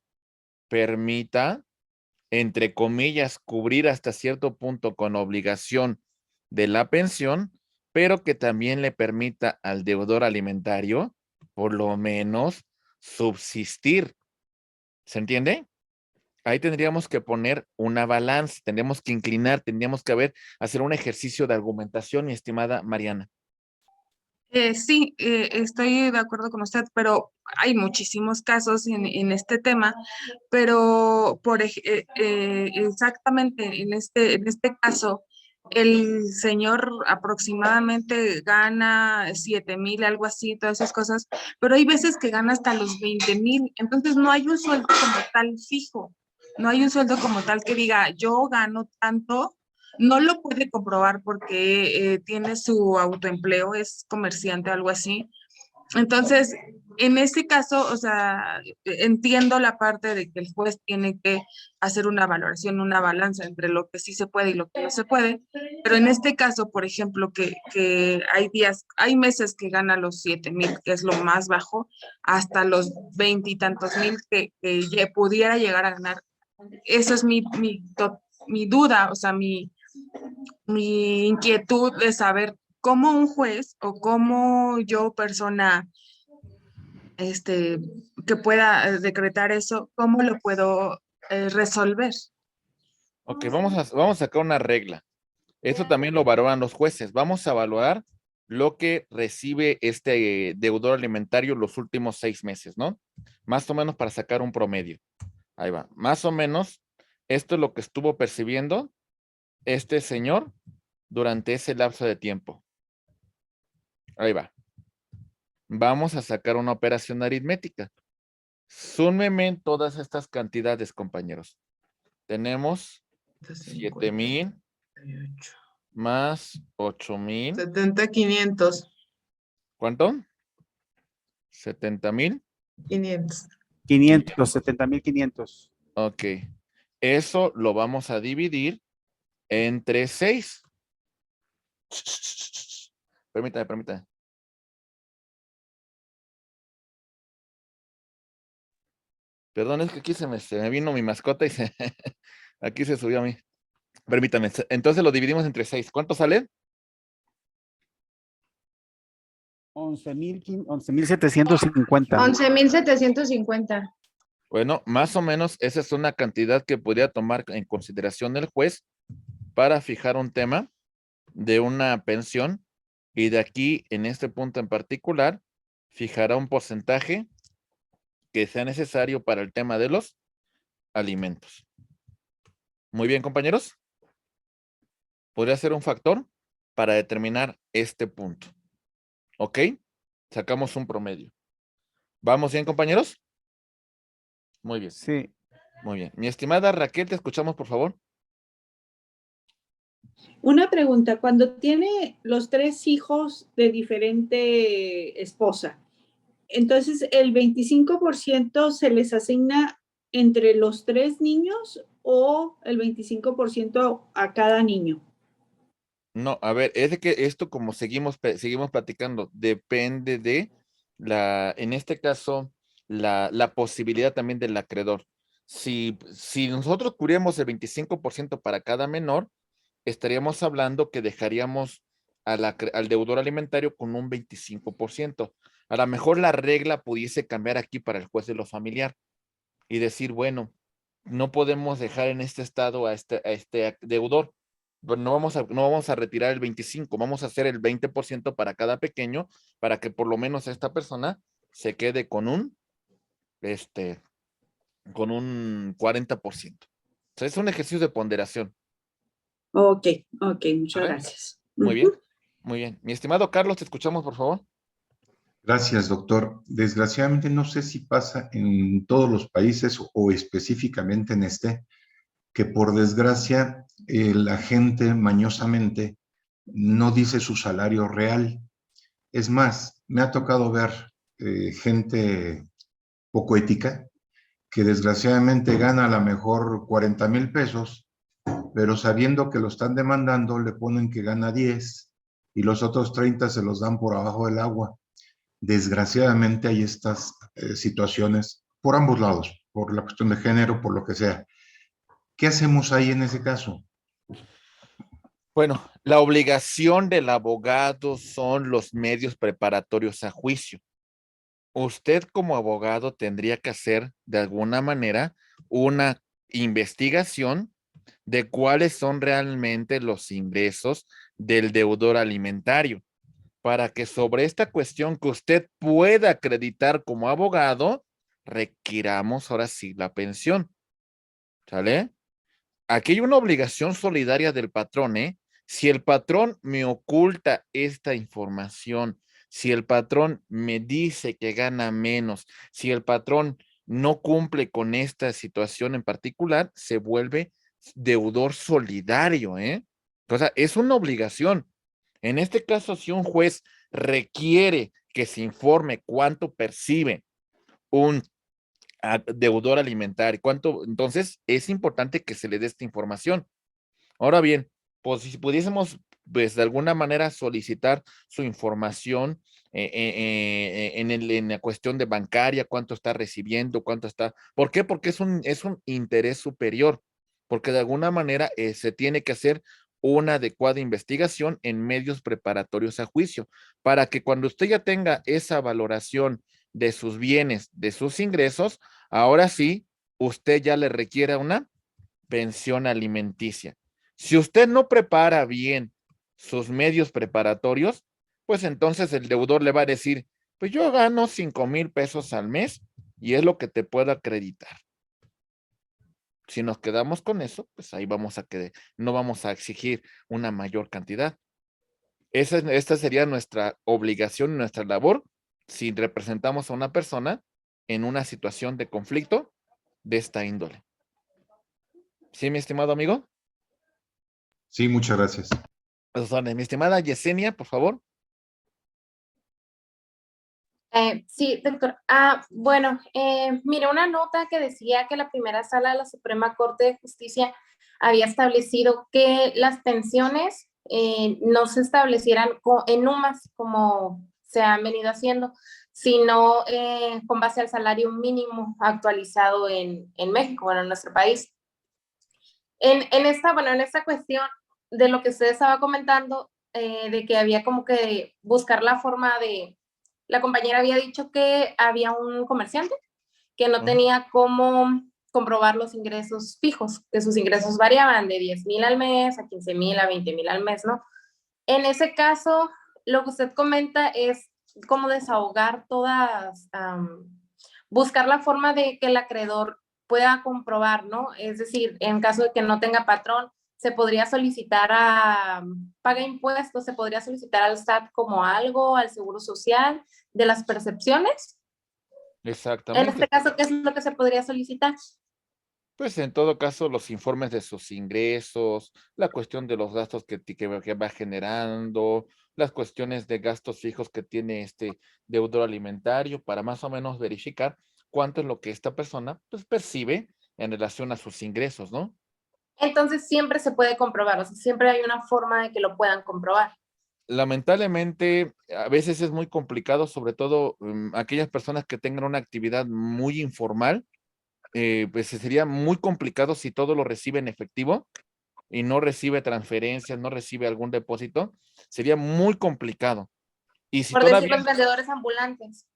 permita, entre comillas, cubrir hasta cierto punto con obligación de la pensión, pero que también le permita al deudor alimentario, por lo menos, subsistir. ¿Se entiende? Ahí tendríamos que poner una balanza, tendríamos que inclinar, tendríamos que hacer un ejercicio de argumentación, mi estimada Mariana. Sí, estoy de acuerdo con usted, pero hay muchísimos casos en este tema, pero exactamente en este caso, el señor aproximadamente gana 7,000, algo así, todas esas cosas, pero hay veces que gana hasta los 20,000, entonces no hay un sueldo como tal fijo, no hay un sueldo como tal que diga, yo gano tanto. No lo puede comprobar porque tiene su autoempleo, es comerciante o algo así. Entonces, en este caso, o sea, entiendo la parte de que el juez tiene que hacer una valoración, una balanza entre lo que sí se puede y lo que no se puede, pero en este caso, por ejemplo, que hay meses que gana los 7,000, que es lo más bajo, hasta los 20 y tantos mil que pudiera llegar a ganar. Eso es mi duda, o sea, mi inquietud de saber cómo un juez o cómo yo, persona, que pueda decretar eso, cómo lo puedo resolver. Ok, vamos a sacar una regla. Esto también lo valoran los jueces. Vamos a evaluar lo que recibe este deudor alimentario los últimos 6 meses, ¿no? Más o menos para sacar un promedio. Ahí va. Más o menos, esto es lo que estuvo percibiendo este señor durante ese lapso de tiempo. Ahí va. Vamos a sacar una operación aritmética. Súmeme todas estas cantidades, compañeros. Tenemos 7,000 más 8,000. 70,500. ¿Cuánto? 70,000. 500. 70,500. Ok. Eso lo vamos a dividir entre 6. Permítame. Perdón, es que aquí se me vino mi mascota y aquí se subió a mí. Permítame. Entonces lo dividimos entre 6. ¿Cuánto sale? 11,750. 11,750. Bueno, más o menos esa es una cantidad que podría tomar en consideración el juez para fijar un tema de una pensión, y de aquí, en este punto en particular, fijará un porcentaje que sea necesario para el tema de los alimentos. Muy bien, compañeros. Podría ser un factor para determinar este punto. ¿Ok? Sacamos un promedio. ¿Vamos bien, compañeros? Muy bien. Sí. Muy bien. Mi estimada Raquel, te escuchamos, por favor. Una pregunta, cuando tiene los 3 hijos de diferente esposa, entonces el 25% se les asigna entre los 3 niños o el 25% a cada niño. No, a ver, es de que esto, como seguimos platicando, depende de en este caso, la posibilidad también del acreedor. Si nosotros cubriéramos el 25% para cada menor, estaríamos hablando que dejaríamos al deudor alimentario con un 25%. A lo mejor la regla pudiese cambiar aquí para el juez de lo familiar y decir, bueno, no podemos dejar en este estado a este deudor. No vamos a retirar el 25, vamos a hacer el 20% para cada pequeño, para que por lo menos esta persona se quede con un 40%. O sea, es un ejercicio de ponderación. Ok, muchas gracias. Muy bien, muy bien. Mi estimado Carlos, te escuchamos, por favor. Gracias, doctor. Desgraciadamente no sé si pasa en todos los países o específicamente en este, que por desgracia la gente mañosamente no dice su salario real. Es más, me ha tocado ver gente poco ética que desgraciadamente gana a lo mejor 40,000 pesos, pero sabiendo que lo están demandando le ponen que gana 10 y los otros 30 se los dan por abajo del agua. Desgraciadamente hay estas situaciones por ambos lados, por la cuestión de género, por lo que sea. ¿Qué hacemos ahí en ese caso? Bueno, la obligación del abogado son los medios preparatorios a juicio. Usted como abogado tendría que hacer de alguna manera una investigación de cuáles son realmente los ingresos del deudor alimentario, para que sobre esta cuestión que usted pueda acreditar como abogado, requiramos ahora sí la pensión. ¿Sale? Aquí hay una obligación solidaria del patrón, ¿eh? Si el patrón me oculta esta información, si el patrón me dice que gana menos, si el patrón no cumple con esta situación en particular, se vuelve deudor solidario, ¿eh? O sea, es una obligación. En este caso, si un juez requiere que se informe cuánto percibe un deudor alimentario, entonces es importante que se le dé esta información. Ahora bien, pues si pudiésemos, pues de alguna manera solicitar su información en la cuestión de bancaria, cuánto está recibiendo, cuánto está, ¿por qué? Porque es un interés superior, porque de alguna manera se tiene que hacer una adecuada investigación en medios preparatorios a juicio, para que cuando usted ya tenga esa valoración de sus bienes, de sus ingresos, ahora sí, usted ya le requiera una pensión alimenticia. Si usted no prepara bien sus medios preparatorios, pues entonces el deudor le va a decir, pues yo gano 5,000 pesos al mes y es lo que te puedo acreditar. Si nos quedamos con eso, pues ahí vamos a quedar, no vamos a exigir una mayor cantidad. Esta sería nuestra obligación, nuestra labor si representamos a una persona en una situación de conflicto de esta índole. ¿Sí, mi estimado amigo? Sí, muchas gracias. Mi estimada Yesenia, por favor. Sí, doctor. Bueno, mire una nota que decía que la primera sala de la Suprema Corte de Justicia había establecido que las pensiones no se establecieran en UMAS como se han venido haciendo, sino con base al salario mínimo actualizado en México, bueno, en nuestro país. En esta cuestión de lo que usted estaba comentando, de que había como que buscar la forma de, la compañera había dicho que había un comerciante que no tenía cómo comprobar los ingresos fijos, que sus ingresos variaban de 10,000 al mes a 15,000 a 20,000 al mes, ¿no? En ese caso, lo que usted comenta es cómo desahogar todas, buscar la forma de que el acreedor pueda comprobar, ¿no? Es decir, en caso de que no tenga patrón, se podría solicitar paga impuestos, se podría solicitar al SAT como algo, al Seguro Social, de las percepciones. En Exactamente. este caso, ¿qué es lo que se podría solicitar? Pues en todo caso, los informes de sus ingresos, la cuestión de los gastos que va generando, las cuestiones de gastos fijos que tiene este deudor alimentario, para más o menos verificar cuánto es lo que esta persona pues, percibe en relación a sus ingresos, ¿no? Entonces siempre se puede comprobar, o sea, siempre hay una forma de que lo puedan comprobar. Lamentablemente, a veces es muy complicado, sobre todo aquellas personas que tengan una actividad muy informal, pues sería muy complicado si todo lo recibe en efectivo y no recibe transferencias, no recibe algún depósito, sería muy complicado. Y si Por decir todavía, los vendedores ambulantes.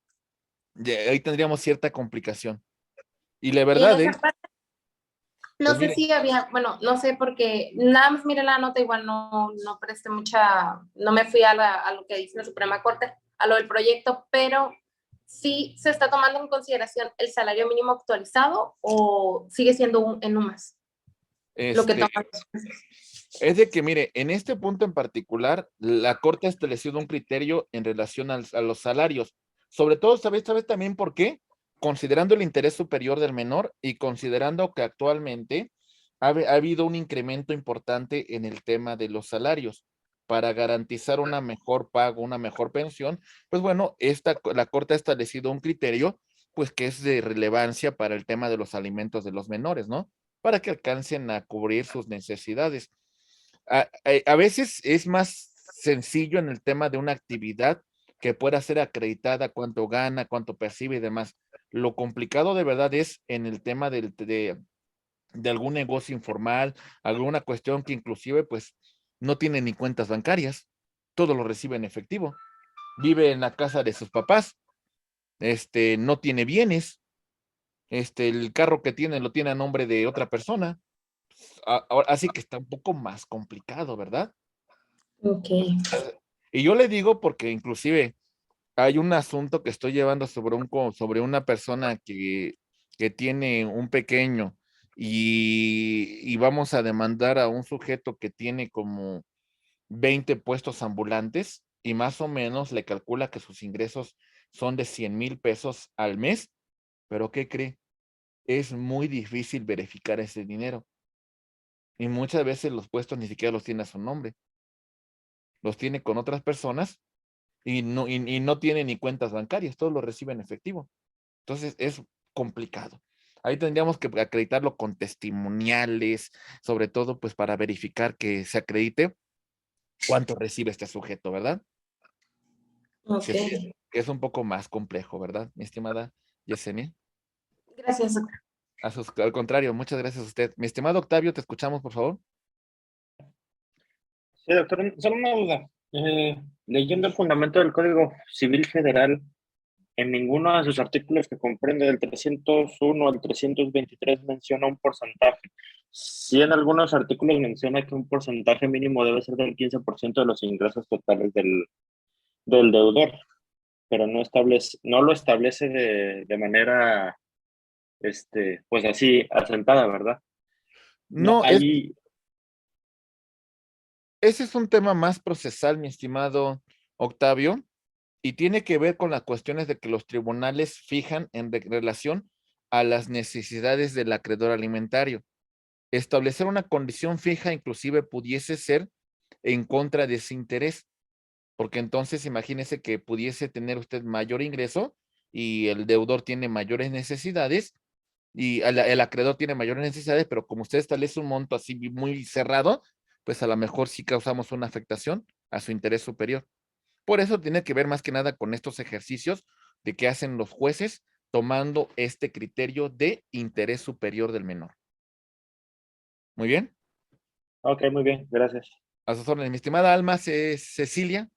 ahí tendríamos cierta complicación. Y la Y en verdad esa es, parte, no pues sé mire, si había, bueno, no sé porque nada más mire la nota, igual no presté mucha, no me fui a lo que dice la Suprema Corte, a lo del proyecto, pero sí se está tomando en consideración el salario mínimo actualizado o sigue siendo en UMAS lo que este, toman. es de que, mire, en este punto en particular, la Corte ha establecido un criterio en relación a los salarios. Sobre todo, ¿sabes también por qué? Considerando el interés superior del menor y considerando que actualmente ha habido un incremento importante en el tema de los salarios para garantizar una mejor pago, una mejor pensión, pues bueno, la Corte ha establecido un criterio, pues que es de relevancia para el tema de los alimentos de los menores, ¿no? Para que alcancen a cubrir sus necesidades. A veces es más sencillo en el tema de una actividad que pueda ser acreditada, cuánto gana, cuánto percibe y demás. Lo complicado de verdad es en el tema de algún negocio informal, alguna cuestión que inclusive pues no tiene ni cuentas bancarias, todo lo recibe en efectivo. Vive en la casa de sus papás, no tiene bienes, el carro que tiene lo tiene a nombre de otra persona. Así que está un poco más complicado, ¿verdad? Ok. Y yo le digo porque inclusive hay un asunto que estoy llevando sobre una persona que tiene un pequeño y vamos a demandar a un sujeto que tiene como 20 puestos ambulantes y más o menos le calcula que sus ingresos son de 100,000 pesos al mes, pero ¿qué cree? Es muy difícil verificar ese dinero y muchas veces los puestos ni siquiera los tiene a su nombre, los tiene con otras personas y no tiene ni cuentas bancarias, todo lo recibe en efectivo. Entonces es complicado. Ahí tendríamos que acreditarlo con testimoniales, sobre todo pues para verificar que se acredite cuánto recibe este sujeto, ¿verdad? Ok. Que es un poco más complejo, ¿verdad, mi estimada Yesenia? Gracias, doctor. Al contrario, muchas gracias a usted. Mi estimado Octavio, te escuchamos, por favor. Sí, doctor, solo una duda. Leyendo el fundamento del Código Civil Federal, en ninguno de sus artículos que comprende del 301 al 323 menciona un porcentaje. Sí, en algunos artículos menciona que un porcentaje mínimo debe ser del 15% de los ingresos totales del deudor, pero no lo establece de manera, pues así, asentada, ¿verdad? No, No, ahí, ese es un tema más procesal, mi estimado Octavio, Y tiene que ver con las cuestiones de que los tribunales fijan en relación a las necesidades del acreedor alimentario. Establecer una condición fija inclusive pudiese ser en contra de ese interés, porque entonces imagínese que pudiese tener usted mayor ingreso y el deudor tiene mayores necesidades y el acreedor tiene mayores necesidades, pero como usted establece un monto así muy cerrado, pues a lo mejor sí causamos una afectación a su interés superior. Por eso tiene que ver más que nada con estos ejercicios de que hacen los jueces tomando este criterio de interés superior del menor. Muy bien. Ok, muy bien, gracias. A sus órdenes, mi estimada Alma Cecilia.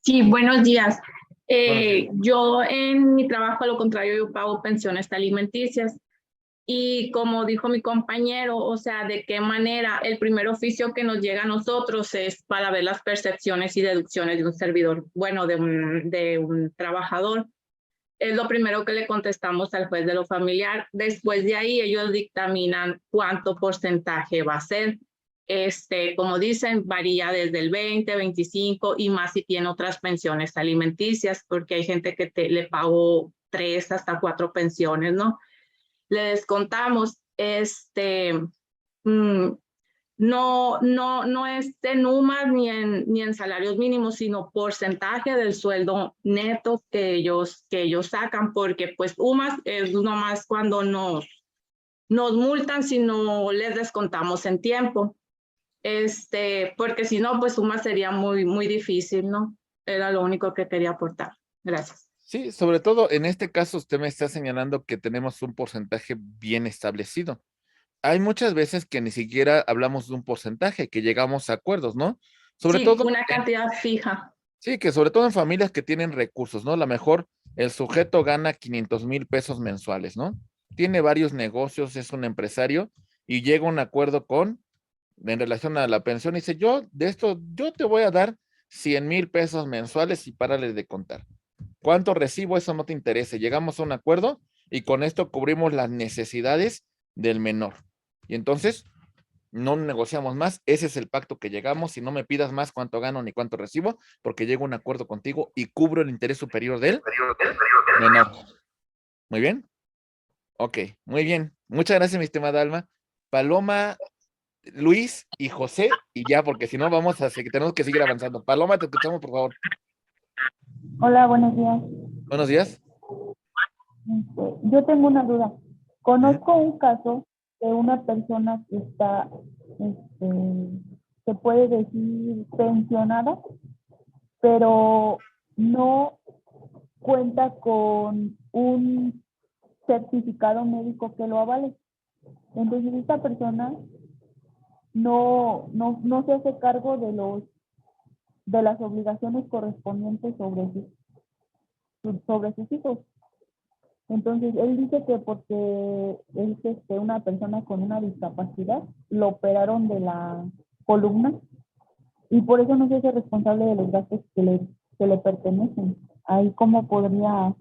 Sí, buenos días. Buenos días. Yo en mi trabajo, a lo contrario, yo pago pensiones alimenticias. Y como dijo mi compañero, o sea, de qué manera el primer oficio que nos llega a nosotros es para ver las percepciones y deducciones de un servidor, bueno, de un trabajador. Es lo primero que le contestamos al juez de lo familiar. Después de ahí ellos dictaminan cuánto porcentaje va a ser. Como dicen, varía desde el 20, 25 y más si tiene otras pensiones alimenticias, porque hay gente que le pagó 3 hasta 4 pensiones, ¿no? Le descontamos, no es en UMAS ni en salarios mínimos, sino porcentaje del sueldo neto que ellos sacan, porque pues UMAS es nomás cuando nos multan si no les descontamos en tiempo. Porque si no, pues UMAS sería muy difícil, ¿no? Era lo único que quería aportar. Gracias. Sí, sobre todo en este caso usted me está señalando que tenemos un porcentaje bien establecido. Hay muchas veces que ni siquiera hablamos de un porcentaje, que llegamos a acuerdos, ¿no? Sobre Sí, todo, una cantidad fija. sí, que sobre todo en familias que tienen recursos, ¿no? A lo mejor el sujeto gana 500,000 pesos mensuales, ¿no? Tiene varios negocios, es un empresario y llega a un acuerdo en relación a la pensión y dice, yo te voy a dar 100,000 pesos mensuales y párale de contar. ¿Cuánto recibo? Eso no te interesa. Llegamos a un acuerdo y con esto cubrimos las necesidades del menor. Y entonces no negociamos más. Ese es el pacto que llegamos. Y no me pidas más cuánto gano ni cuánto recibo, porque llego a un acuerdo contigo y cubro el interés superior del menor. Muy bien. Ok, muy bien. Muchas gracias, mi estimada Alma. Paloma, Luis y José, y ya, porque si no vamos a seguir, tenemos que seguir avanzando. Paloma, te escuchamos, por favor. Hola, buenos días. Buenos días. Yo tengo una duda. Conozco un caso de una persona que está, se puede decir, pensionada, pero no cuenta con un certificado médico que lo avale. Entonces, esta persona no se hace cargo de las obligaciones correspondientes sobre sus hijos. Entonces, él dice que porque es una persona con una discapacidad, lo operaron de la columna y por eso no se hace responsable de los gastos que le pertenecen. Ahí, ¿cómo podría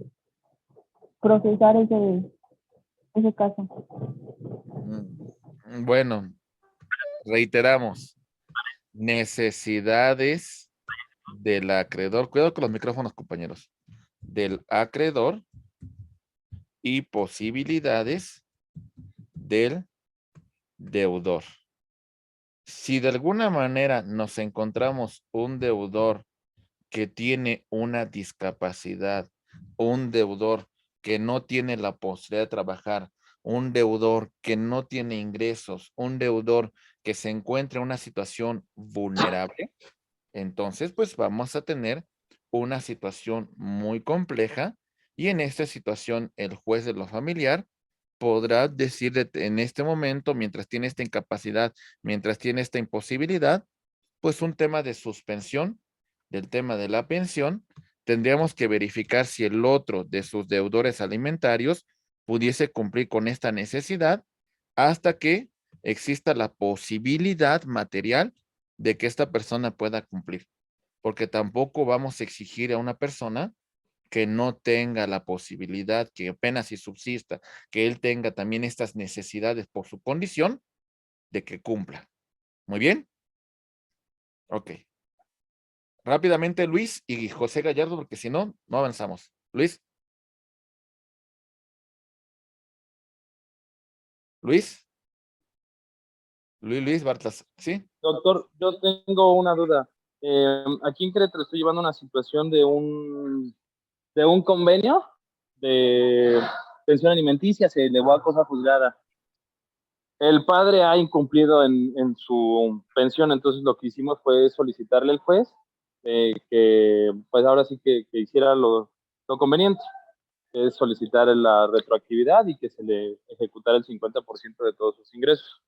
procesar ese caso? Bueno, reiteramos, necesidades del acreedor, cuidado con los micrófonos, compañeros, del acreedor y posibilidades del deudor. Si de alguna manera nos encontramos un deudor que tiene una discapacidad, un deudor que no tiene la posibilidad de trabajar, un deudor que no tiene ingresos, un deudor que se encuentra en una situación vulnerable, entonces pues vamos a tener una situación muy compleja y en esta situación el juez de lo familiar podrá decir en este momento, mientras tiene esta incapacidad, mientras tiene esta imposibilidad, pues un tema de suspensión del tema de la pensión, tendríamos que verificar si el otro de sus deudores alimentarios pudiese cumplir con esta necesidad hasta que exista la posibilidad material de que esta persona pueda cumplir, porque tampoco vamos a exigir a una persona que no tenga la posibilidad, que apenas si subsista, que él tenga también estas necesidades por su condición, de que cumpla. Muy bien. Ok. Rápidamente Luis y José Gallardo, porque si no, no avanzamos. Luis. Luis. Luis Bartlas, ¿sí? Doctor, yo tengo una duda. Aquí en Querétaro estoy llevando una situación de un convenio de pensión alimenticia, se elevó a cosa juzgada. El padre ha incumplido en su pensión, entonces lo que hicimos fue solicitarle al juez que pues ahora sí que hiciera lo conveniente, que es solicitar la retroactividad y que se le ejecutara el 50% de todos sus ingresos.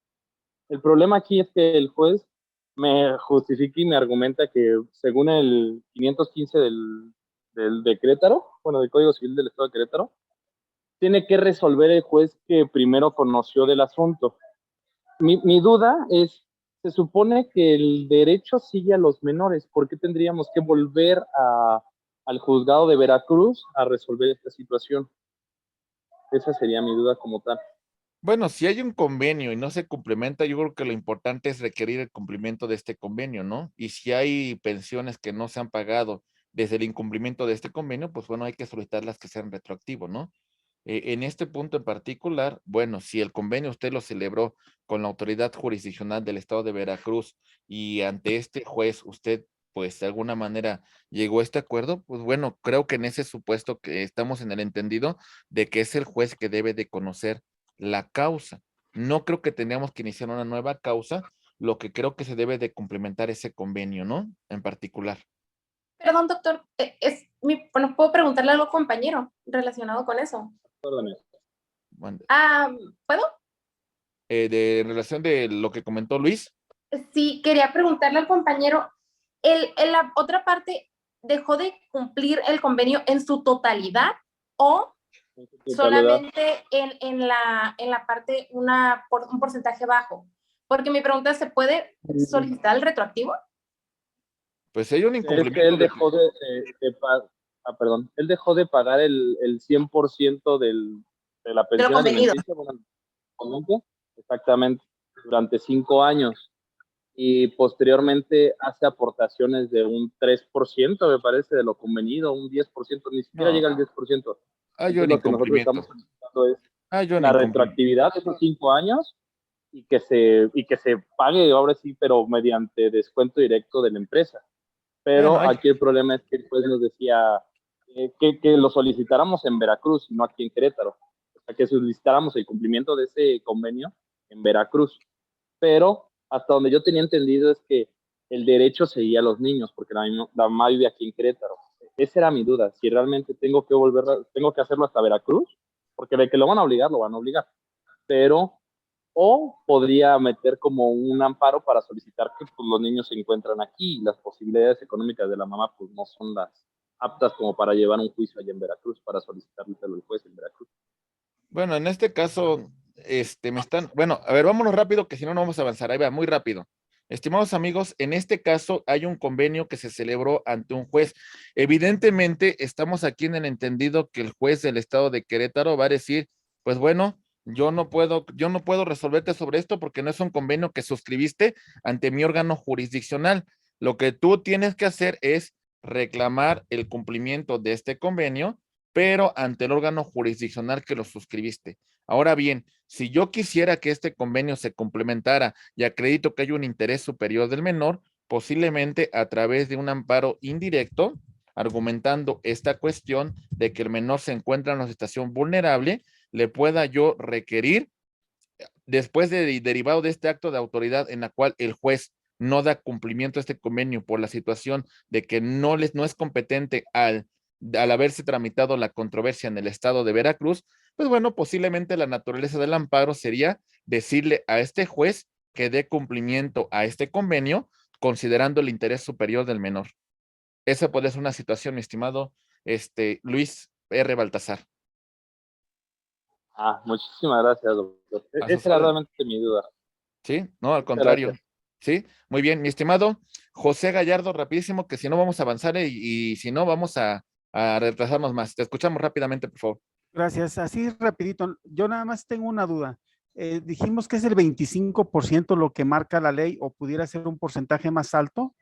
El problema aquí es que el juez me justifica y me argumenta que según el 515 de Querétaro, bueno, del Código Civil del Estado de Querétaro, tiene que resolver el juez que primero conoció del asunto. Mi duda es, se supone que el derecho sigue a los menores, ¿por qué tendríamos que volver al juzgado de Veracruz a resolver esta situación? Esa sería mi duda como tal. Bueno, si hay un convenio y no se complementa, yo creo que lo importante es requerir el cumplimiento de este convenio, ¿no? Y si hay pensiones que no se han pagado desde el incumplimiento de este convenio, pues bueno, hay que solicitarlas que sean retroactivos, ¿no? En este punto en particular, bueno, si el convenio usted lo celebró con la autoridad jurisdiccional del estado de Veracruz y ante este juez usted, pues de alguna manera llegó a este acuerdo, pues bueno, creo que en ese supuesto que estamos en el entendido de que es el juez que debe de conocer la causa. No creo que tengamos que iniciar una nueva causa, lo que creo que se debe de complementar ese convenio, ¿no? En particular. Perdón, doctor, bueno, puedo preguntarle algo, compañero, relacionado con eso. Bueno, ¿Puedo? de relación de lo que comentó Luis. Sí, quería preguntarle al compañero, la otra parte dejó de cumplir el convenio en su totalidad o solamente en la parte, un porcentaje bajo? Porque mi pregunta es, ¿se puede solicitar el retroactivo? Pues hay un incumplimiento. Es que él dejó él dejó de pagar el 100% de la pensión alimenticia, exactamente, durante 5 años. Y posteriormente hace aportaciones de un 3%, me parece, de lo convenido, un 10%, ni siquiera llega al 10%. Hay un lo que nosotros incumplimiento. estamos solicitando es la retroactividad de esos 5 años y que se pague ahora sí, pero mediante descuento directo de la empresa. Pero bueno, aquí el problema es que el juez nos decía que lo solicitáramos en Veracruz y no aquí en Querétaro. O sea, que solicitáramos el cumplimiento de ese convenio en Veracruz. Pero hasta donde yo tenía entendido es que el derecho seguía a los niños, porque la mamá vive aquí en Querétaro. Esa era mi duda, si realmente tengo que hacerlo hasta Veracruz, porque de que lo van a obligar. Pero, o podría meter como un amparo para solicitar que pues, los niños se encuentran aquí y las posibilidades económicas de la mamá pues no son las aptas como para llevar un juicio allá en Veracruz, para solicitarle al juez en Veracruz. Bueno, en este caso, bueno, a ver, vámonos rápido, que si no, no vamos a avanzar. Ahí va, muy rápido. Estimados amigos, en este caso hay un convenio que se celebró ante un juez. Evidentemente, estamos aquí en el entendido que el juez del estado de Querétaro va a decir, pues bueno, yo no puedo resolverte sobre esto porque no es un convenio que suscribiste ante mi órgano jurisdiccional. Lo que tú tienes que hacer es reclamar el cumplimiento de este convenio, pero ante el órgano jurisdiccional que lo suscribiste. Ahora bien, si yo quisiera que este convenio se complementara y acredito que hay un interés superior del menor, posiblemente a través de un amparo indirecto, argumentando esta cuestión de que el menor se encuentra en una situación vulnerable, le pueda yo requerir, después derivado de este acto de autoridad en la cual el juez no da cumplimiento a este convenio por la situación de que no es competente al haberse tramitado la controversia en el estado de Veracruz, pues bueno, posiblemente la naturaleza del amparo sería decirle a este juez que dé cumplimiento a este convenio, considerando el interés superior del menor. Esa puede ser una situación, mi estimado Luis R. Baltasar. Muchísimas gracias, doctor. Esa era realmente mi duda. Sí, no, al contrario. Gracias. Sí, muy bien, mi estimado José Gallardo, rapidísimo, que si no vamos a avanzar y si no vamos a retrasarnos más. Te escuchamos rápidamente, por favor. Gracias, así rapidito. Yo nada más tengo una duda. Dijimos que es el 25% lo que marca la ley o pudiera ser un porcentaje más alto.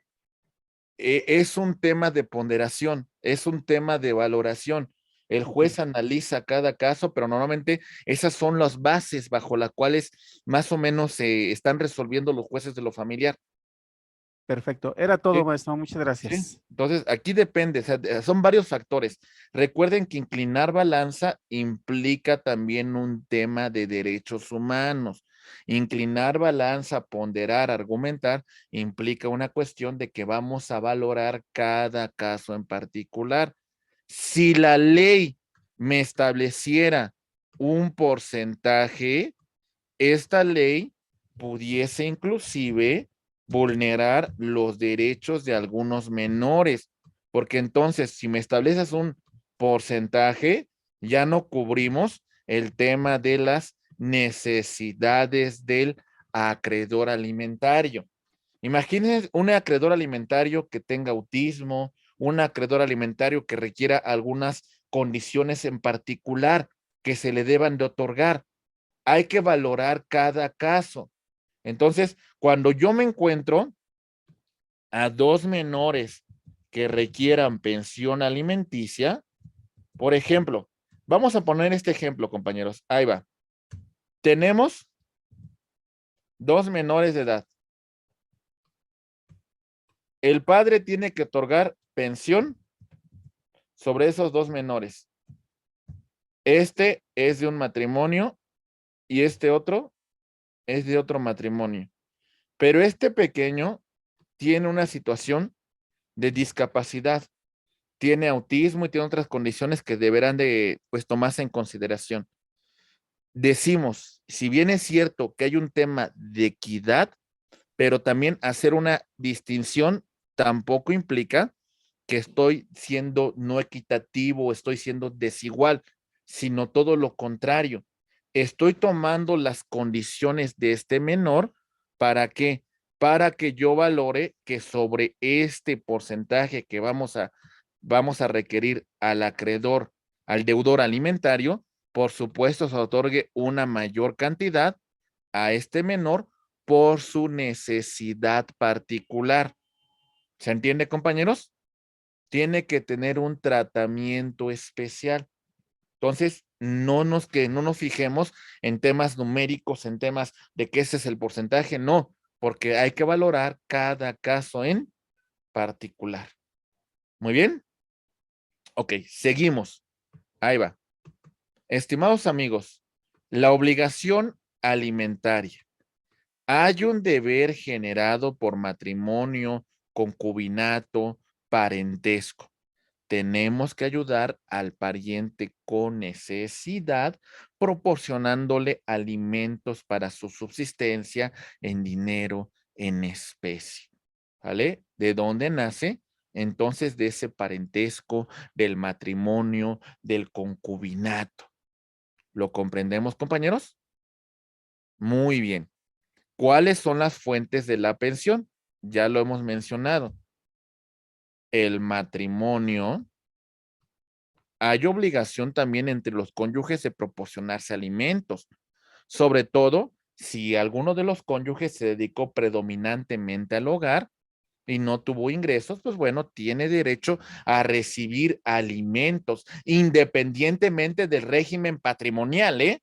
es un tema de ponderación, es un tema de valoración. El juez analiza cada caso, pero normalmente esas son las bases bajo las cuales más o menos se están resolviendo los jueces de lo familiar. Perfecto. Era todo, ¿Sí? maestro. Muchas ¿Sí? gracias. Entonces, aquí depende, o sea, son varios factores. Recuerden que inclinar balanza implica también un tema de derechos humanos. Inclinar balanza, ponderar, argumentar, implica una cuestión de que vamos a valorar cada caso en particular. Si la ley me estableciera un porcentaje, esta ley pudiese inclusive vulnerar los derechos de algunos menores, porque entonces si me estableces un porcentaje, ya no cubrimos el tema de las necesidades del acreedor alimentario. Imagínense un acreedor alimentario que tenga autismo, un acreedor alimentario que requiera algunas condiciones en particular que se le deban de otorgar. Hay que valorar cada caso. Entonces, cuando yo me encuentro a dos menores que requieran pensión alimenticia, por ejemplo, vamos a poner este ejemplo, compañeros. Ahí va. Tenemos dos menores de edad. El padre tiene que otorgar pensión sobre esos dos menores. Este es de un matrimonio y este otro es de otro matrimonio. Pero este pequeño tiene una situación de discapacidad, tiene autismo y tiene otras condiciones que deberán de pues tomarse en consideración. Decimos, si bien es cierto que hay un tema de equidad, pero también hacer una distinción tampoco implica que estoy siendo no equitativo, estoy siendo desigual, sino todo lo contrario. Estoy tomando las condiciones de este menor para que yo valore que sobre este porcentaje que vamos a requerir al acreedor, al deudor alimentario, por supuesto se otorgue una mayor cantidad a este menor por su necesidad particular. ¿Se entiende, compañeros? Tiene que tener un tratamiento especial. Entonces, no nos fijemos en temas numéricos, en temas de que ese es el porcentaje, no, porque hay que valorar cada caso en particular. Muy bien. Ok, seguimos. Ahí va. Estimados amigos, la obligación alimentaria. Hay un deber generado por matrimonio, concubinato, parentesco. Tenemos que ayudar al pariente con necesidad, proporcionándole alimentos para su subsistencia en dinero, en especie. ¿Vale? ¿De dónde nace? Entonces, de ese parentesco, del matrimonio, del concubinato. ¿Lo comprendemos, compañeros? Muy bien. ¿Cuáles son las fuentes de la pensión? Ya lo hemos mencionado. El matrimonio. Hay obligación también entre los cónyuges de proporcionarse alimentos, sobre todo si alguno de los cónyuges se dedicó predominantemente al hogar y no tuvo ingresos, pues bueno, tiene derecho a recibir alimentos independientemente del régimen patrimonial, ¿eh?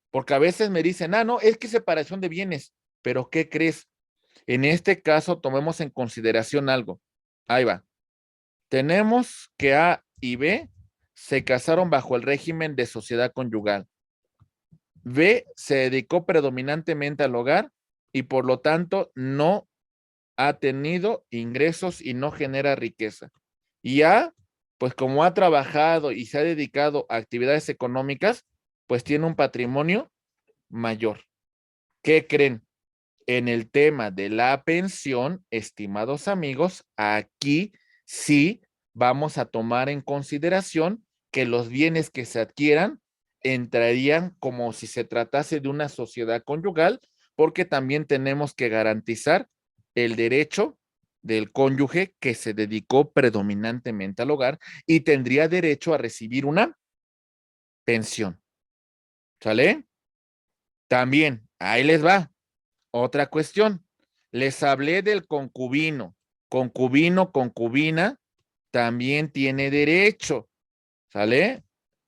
Porque a veces me dicen, no, es que separación de bienes, pero ¿qué crees? En este caso, tomemos en consideración algo. Ahí va. Tenemos que A y B se casaron bajo el régimen de sociedad conyugal. B se dedicó predominantemente al hogar y por lo tanto no ha tenido ingresos y no genera riqueza. Y A, pues como ha trabajado y se ha dedicado a actividades económicas, pues tiene un patrimonio mayor. ¿Qué creen? En el tema de la pensión, estimados amigos, aquí sí vamos a tomar en consideración que los bienes que se adquieran entrarían como si se tratase de una sociedad conyugal, porque también tenemos que garantizar el derecho del cónyuge que se dedicó predominantemente al hogar y tendría derecho a recibir una pensión. ¿Sale? También, ahí les va. Otra cuestión, les hablé del concubino, concubino, concubina, también tiene derecho, ¿sale?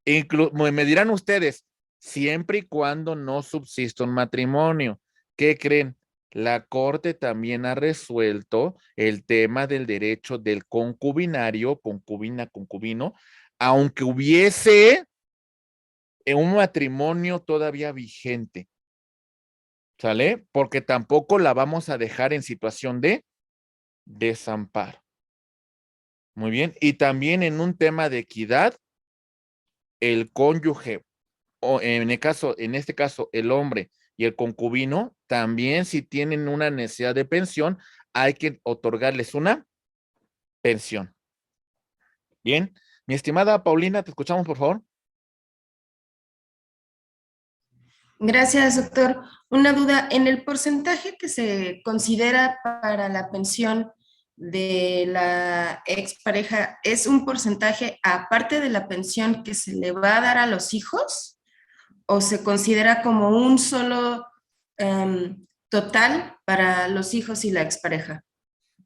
Me dirán ustedes, siempre y cuando no subsista un matrimonio. ¿Qué creen? La Corte también ha resuelto el tema del derecho del concubinario, concubina, concubino, aunque hubiese un matrimonio todavía vigente, ¿sale? Porque tampoco la vamos a dejar en situación de desamparo. Muy bien. Y también en un tema de equidad, el cónyuge, o en este caso, el hombre y el concubino, también si tienen una necesidad de pensión, hay que otorgarles una pensión. Bien. Mi estimada Paulina, te escuchamos, por favor. Gracias, doctor. Una duda, ¿en el porcentaje que se considera para la pensión de la expareja es un porcentaje aparte de la pensión que se le va a dar a los hijos o se considera como un solo total para los hijos y la expareja?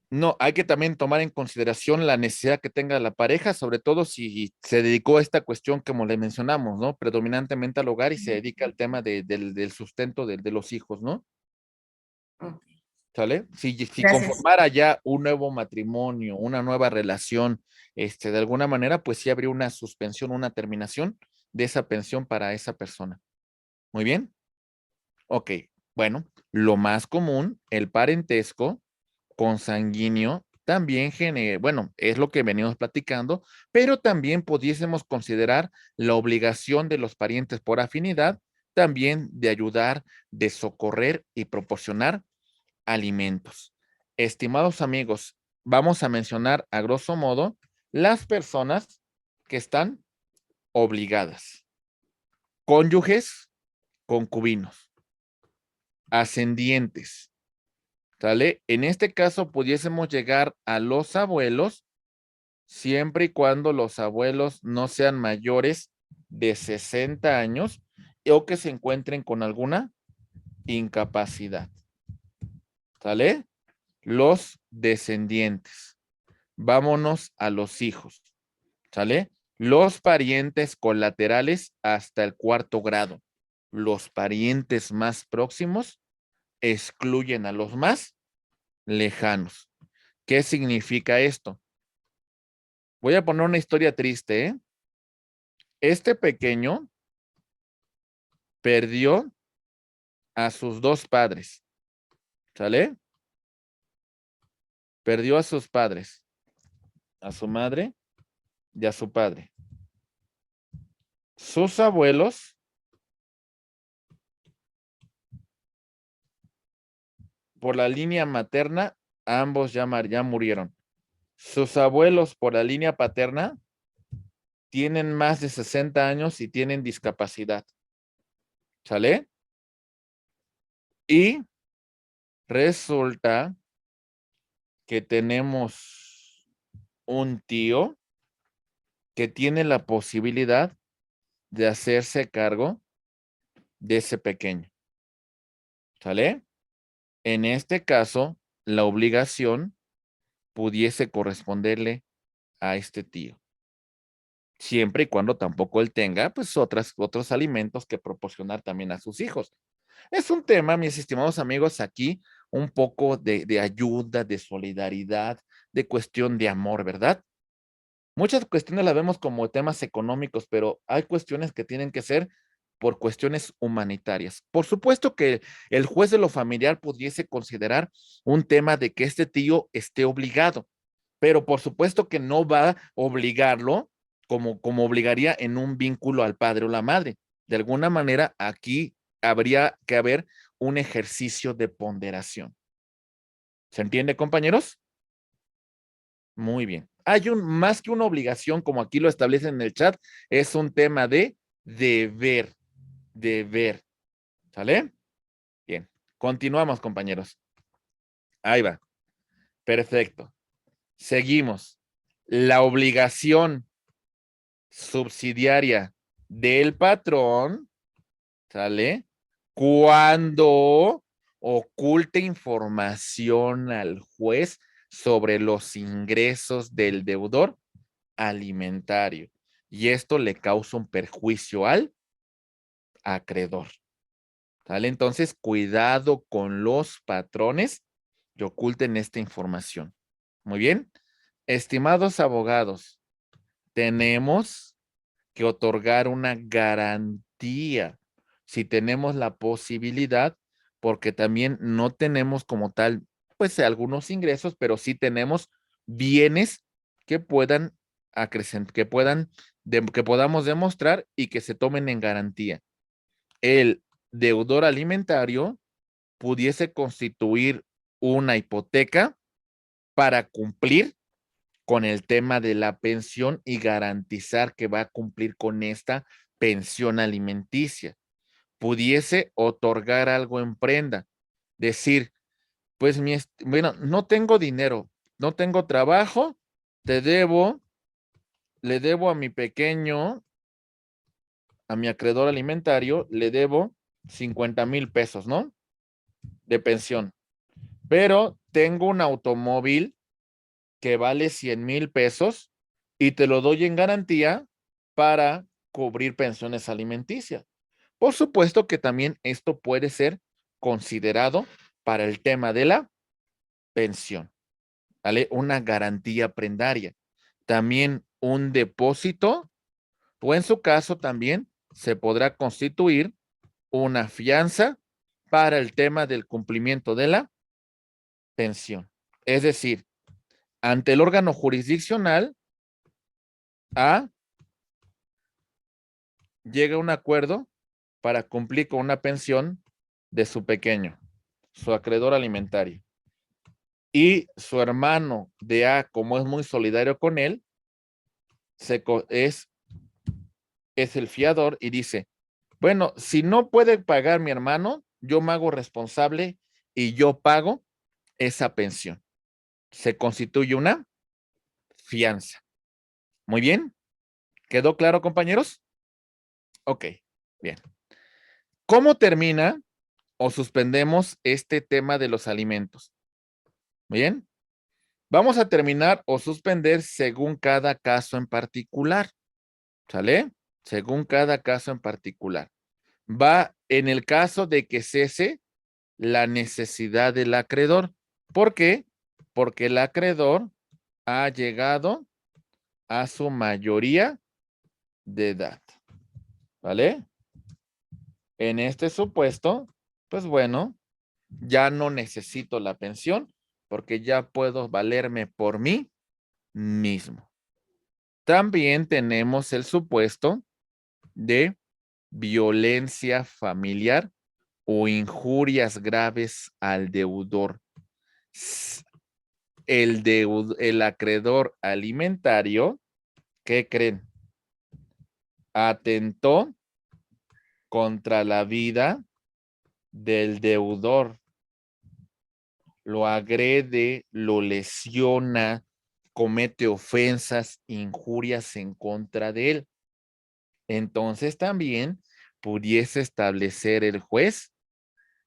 No, hay que también tomar en consideración la necesidad que tenga la pareja, sobre todo si se dedicó a esta cuestión, como le mencionamos, ¿no? Predominantemente al hogar y se dedica al tema del sustento de los hijos, ¿no? ¿Sale? Si Gracias. conformara ya un nuevo matrimonio, una nueva relación, de alguna manera, pues sí habría una suspensión, una terminación de esa pensión para esa persona. Muy bien. Ok, bueno, lo más común, el parentesco consanguíneo también genera, bueno, es lo que venimos platicando, pero también pudiésemos considerar la obligación de los parientes por afinidad, también de ayudar, de socorrer y proporcionar alimentos. Estimados amigos, vamos a mencionar a grosso modo las personas que están obligadas. Cónyuges, concubinos, ascendientes, ¿sale? En este caso pudiésemos llegar a los abuelos siempre y cuando los abuelos no sean mayores de 60 años o que se encuentren con alguna incapacidad. ¿Sale? Los descendientes. Vámonos a los hijos. ¿Sale? Los parientes colaterales hasta el 4º grado. Los parientes más próximos excluyen a los más lejanos. ¿Qué significa esto? Voy a poner una historia triste, ¿eh? Este pequeño perdió a sus 2 padres, ¿sale? Perdió a sus padres, a su madre y a su padre. Sus abuelos por la línea materna, ambos ya murieron. Sus abuelos por la línea paterna tienen más de 60 años y tienen discapacidad. ¿Sale? Y resulta que tenemos un tío que tiene la posibilidad de hacerse cargo de ese pequeño. ¿Sale? En este caso, la obligación pudiese corresponderle a este tío. Siempre y cuando tampoco él tenga, pues, otros alimentos que proporcionar también a sus hijos. Es un tema, mis estimados amigos, aquí un poco de ayuda, de solidaridad, de cuestión de amor, ¿verdad? Muchas cuestiones las vemos como temas económicos, pero hay cuestiones que tienen que ser por cuestiones humanitarias. Por supuesto que el juez de lo familiar pudiese considerar un tema de que este tío esté obligado, pero por supuesto que no va a obligarlo como obligaría en un vínculo al padre o la madre. De alguna manera, aquí habría que haber un ejercicio de ponderación. ¿Se entiende, compañeros? Muy bien. Hay más que una obligación, como aquí lo establecen en el chat, es un tema de deber. ¿Sale? Bien. Continuamos, compañeros. Ahí va. Perfecto. Seguimos. La obligación subsidiaria del patrón, ¿sale? Cuando oculte información al juez sobre los ingresos del deudor alimentario. Y esto le causa un perjuicio al acreedor. ¿Vale? Entonces, cuidado con los patrones que oculten esta información. Muy bien. Estimados abogados, tenemos que otorgar una garantía si tenemos la posibilidad, porque también no tenemos como tal, pues algunos ingresos, pero sí tenemos bienes que puedan acrecentar, que podamos demostrar y que se tomen en garantía. El deudor alimentario pudiese constituir una hipoteca para cumplir con el tema de la pensión y garantizar que va a cumplir con esta pensión alimenticia. Pudiese otorgar algo en prenda, decir, pues bueno, no tengo dinero, no tengo trabajo, le debo a mi pequeño, a mi acreedor alimentario, le debo 50,000 pesos, ¿no? De pensión. Pero tengo un automóvil que vale 100,000 pesos y te lo doy en garantía para cubrir pensiones alimenticias. Por supuesto que también esto puede ser considerado para el tema de la pensión, ¿vale? Una garantía prendaria. También un depósito, o en su caso también se podrá constituir una fianza para el tema del cumplimiento de la pensión. Es decir, ante el órgano jurisdiccional, llega a un acuerdo para cumplir con una pensión de su pequeño, su acreedor alimentario. Y su hermano de A, como es muy solidario con él, es el fiador y dice, bueno, si no puede pagar mi hermano, yo me hago responsable y yo pago esa pensión. Se constituye una fianza. Muy bien. ¿Quedó claro, compañeros? Ok, bien. ¿Cómo termina o suspendemos este tema de los alimentos? Bien. Vamos a terminar o suspender según cada caso en particular. ¿Sale? Según cada caso en particular. Va en el caso de que cese la necesidad del acreedor. ¿Por qué? Porque el acreedor ha llegado a su mayoría de edad. ¿Vale? En este supuesto, pues bueno, ya no necesito la pensión porque ya puedo valerme por mí mismo. También tenemos el supuesto de violencia familiar o injurias graves al deudor. El acreedor alimentario, ¿qué creen? Atentó contra la vida del deudor. Lo agrede, lo lesiona, comete ofensas, injurias en contra de él. Entonces también pudiese establecer el juez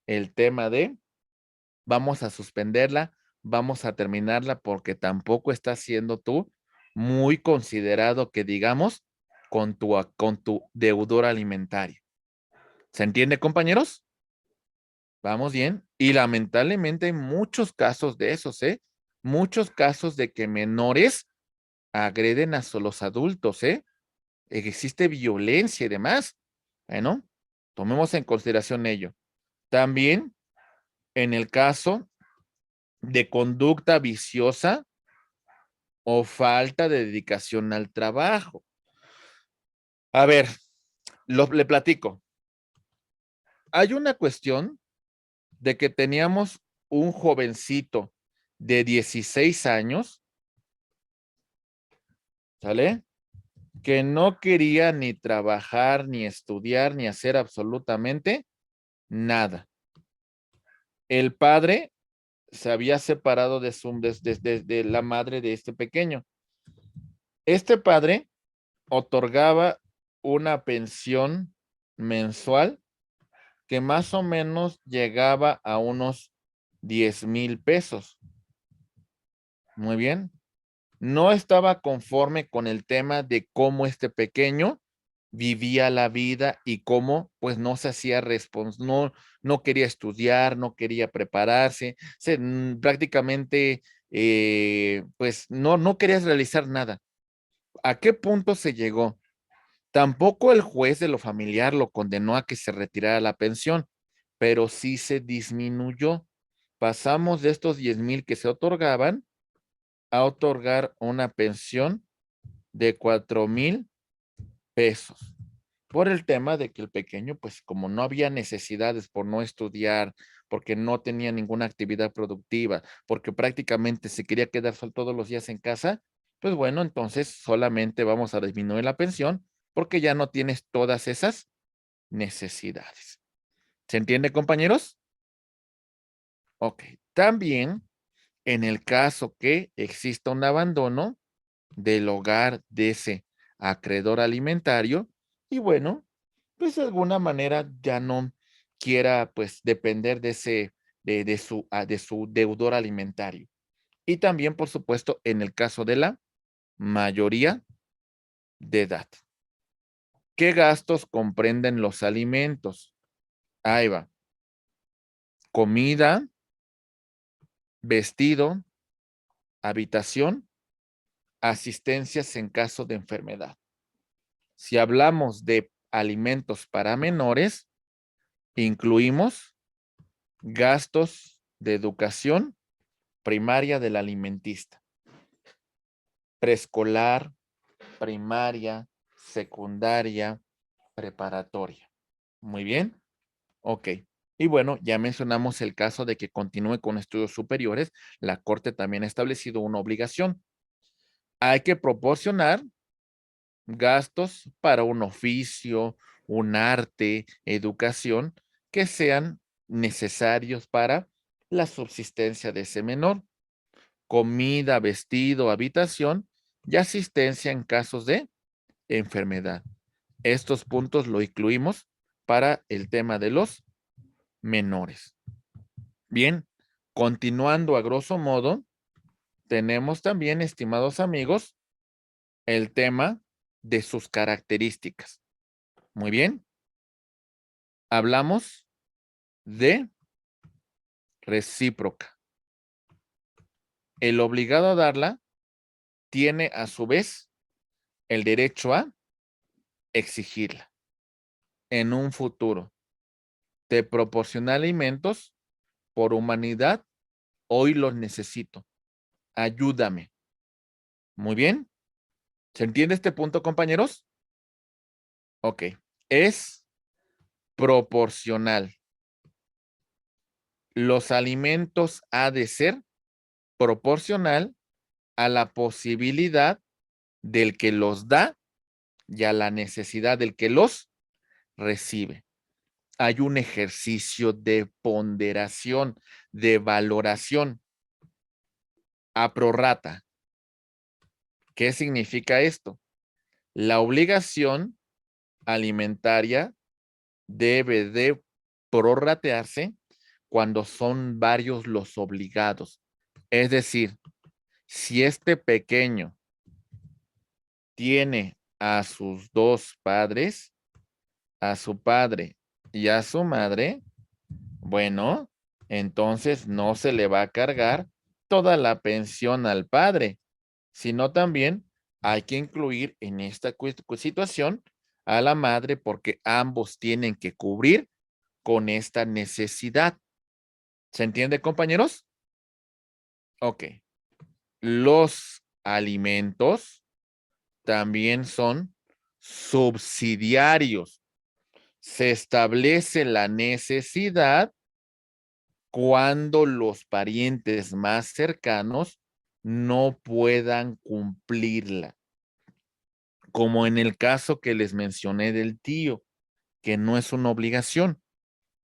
el tema de vamos a suspenderla, vamos a terminarla porque tampoco estás siendo tú muy considerado que digamos con tu deudor alimentario. ¿Se entiende, compañeros? Vamos bien. Y lamentablemente hay muchos casos de esos, ¿eh? Muchos casos de que menores agreden a los adultos, ¿eh? Existe violencia y demás. Bueno, tomemos en consideración ello. También en el caso de conducta viciosa o falta de dedicación al trabajo. A ver, le platico. Hay una cuestión de que teníamos un jovencito de 16 años, ¿sale? Que no quería ni trabajar, ni estudiar, ni hacer absolutamente nada. El padre se había separado de la madre de este pequeño. Este padre otorgaba una pensión mensual que más o menos llegaba a unos 10,000 pesos. Muy bien. No estaba conforme con el tema de cómo este pequeño vivía la vida y cómo pues no se hacía responsable, no quería estudiar, no quería prepararse, prácticamente pues no querías realizar nada. ¿A qué punto se llegó? Tampoco el juez de lo familiar lo condenó a que se retirara la pensión, pero sí se disminuyó. Pasamos de estos 10,000 que se otorgaban a otorgar una pensión de 4,000 pesos. Por el tema de que el pequeño, pues como no había necesidades por no estudiar, porque no tenía ninguna actividad productiva, porque prácticamente se quería quedar solo todos los días en casa, pues bueno, entonces solamente vamos a disminuir la pensión porque ya no tienes todas esas necesidades. ¿Se entiende, compañeros? Ok. También, en el caso que exista un abandono del hogar de ese acreedor alimentario, y bueno, pues de alguna manera ya no quiera pues depender de ese, de su deudor alimentario. Y también, por supuesto, en el caso de la mayoría de edad. ¿Qué gastos comprenden los alimentos? Ahí va. Comida, vestido, habitación, asistencias en caso de enfermedad. Si hablamos de alimentos para menores, incluimos gastos de educación primaria del alimentista, preescolar, primaria, secundaria, preparatoria. Muy bien. Ok. Y bueno, ya mencionamos el caso de que continúe con estudios superiores. La Corte también ha establecido una obligación. Hay que proporcionar gastos para un oficio, un arte, educación, que sean necesarios para la subsistencia de ese menor. Comida, vestido, habitación y asistencia en casos de enfermedad. Estos puntos lo incluimos para el tema de los menores. Bien, continuando a grosso modo, tenemos también, estimados amigos, el tema de sus características. Muy bien. Hablamos de recíproca. El obligado a darla tiene a su vez el derecho a exigirla en un futuro. Te proporciona alimentos por humanidad. Hoy los necesito. Ayúdame. Muy bien. ¿Se entiende este punto, compañeros? Ok. Es proporcional. Los alimentos ha de ser proporcional a la posibilidad del que los da y a la necesidad del que los recibe. Hay un ejercicio de ponderación, de valoración a prorrata. ¿Qué significa esto? La obligación alimentaria debe de prorratearse cuando son varios los obligados. Es decir, si este pequeño tiene a sus dos padres, a su padre y a su madre, bueno, entonces no se le va a cargar toda la pensión al padre, sino también hay que incluir en esta situación a la madre porque ambos tienen que cubrir con esta necesidad. ¿Se entiende, compañeros? Ok. Los alimentos también son subsidiarios. Se establece la necesidad cuando los parientes más cercanos no puedan cumplirla. Como en el caso que les mencioné del tío, que no es una obligación,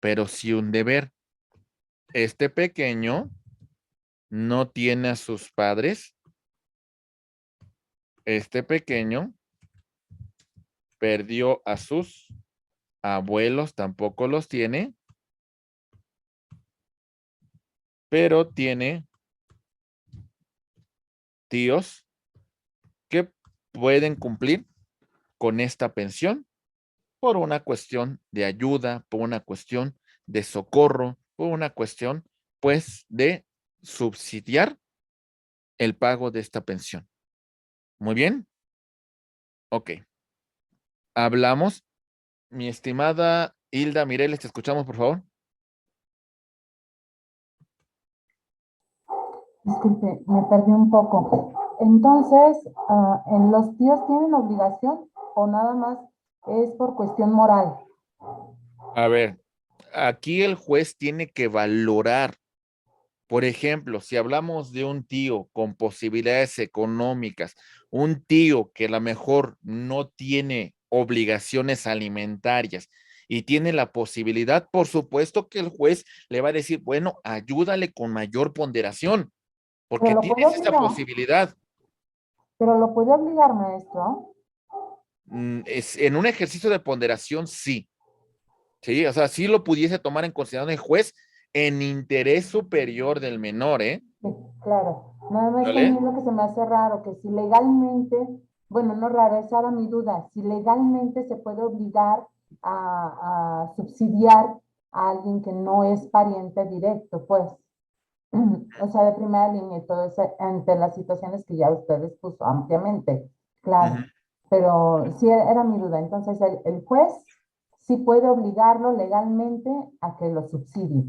pero sí un deber. Este pequeño no tiene a sus padres. Este pequeño perdió a sus abuelos, tampoco los tiene, pero tiene tíos que pueden cumplir con esta pensión por una cuestión de ayuda, por una cuestión de socorro, por una cuestión, pues, de subsidiar el pago de esta pensión. Muy bien. Ok. Hablamos. Mi estimada Hilda Mireles, te escuchamos, por favor. Disculpe, me perdí un poco. Entonces, ¿los tíos tienen obligación o nada más es por cuestión moral? A ver, aquí el juez tiene que valorar. Por ejemplo, si hablamos de un tío con posibilidades económicas, un tío que a lo mejor no tiene obligaciones alimentarias y tiene la posibilidad, por supuesto que el juez le va a decir, bueno, ayúdale con mayor ponderación, porque Pero lo puede tienes esa obligar. posibilidad. Pero lo puede obligar, maestro. Es, en un ejercicio de ponderación, sí. Sí, o sea, sí lo pudiese tomar en consideración el juez en interés superior del menor, ¿eh? Sí, claro. Nada más que a ¿Vale? mí lo que se me hace raro, que si legalmente, bueno, no raro, esa era mi duda, si legalmente se puede obligar a subsidiar a alguien que no es pariente directo, pues. O sea, de primera línea y todo eso, ante las situaciones que ya ustedes puso ampliamente, claro. Pero sí era mi duda. Entonces, el juez sí puede obligarlo legalmente a que lo subsidie.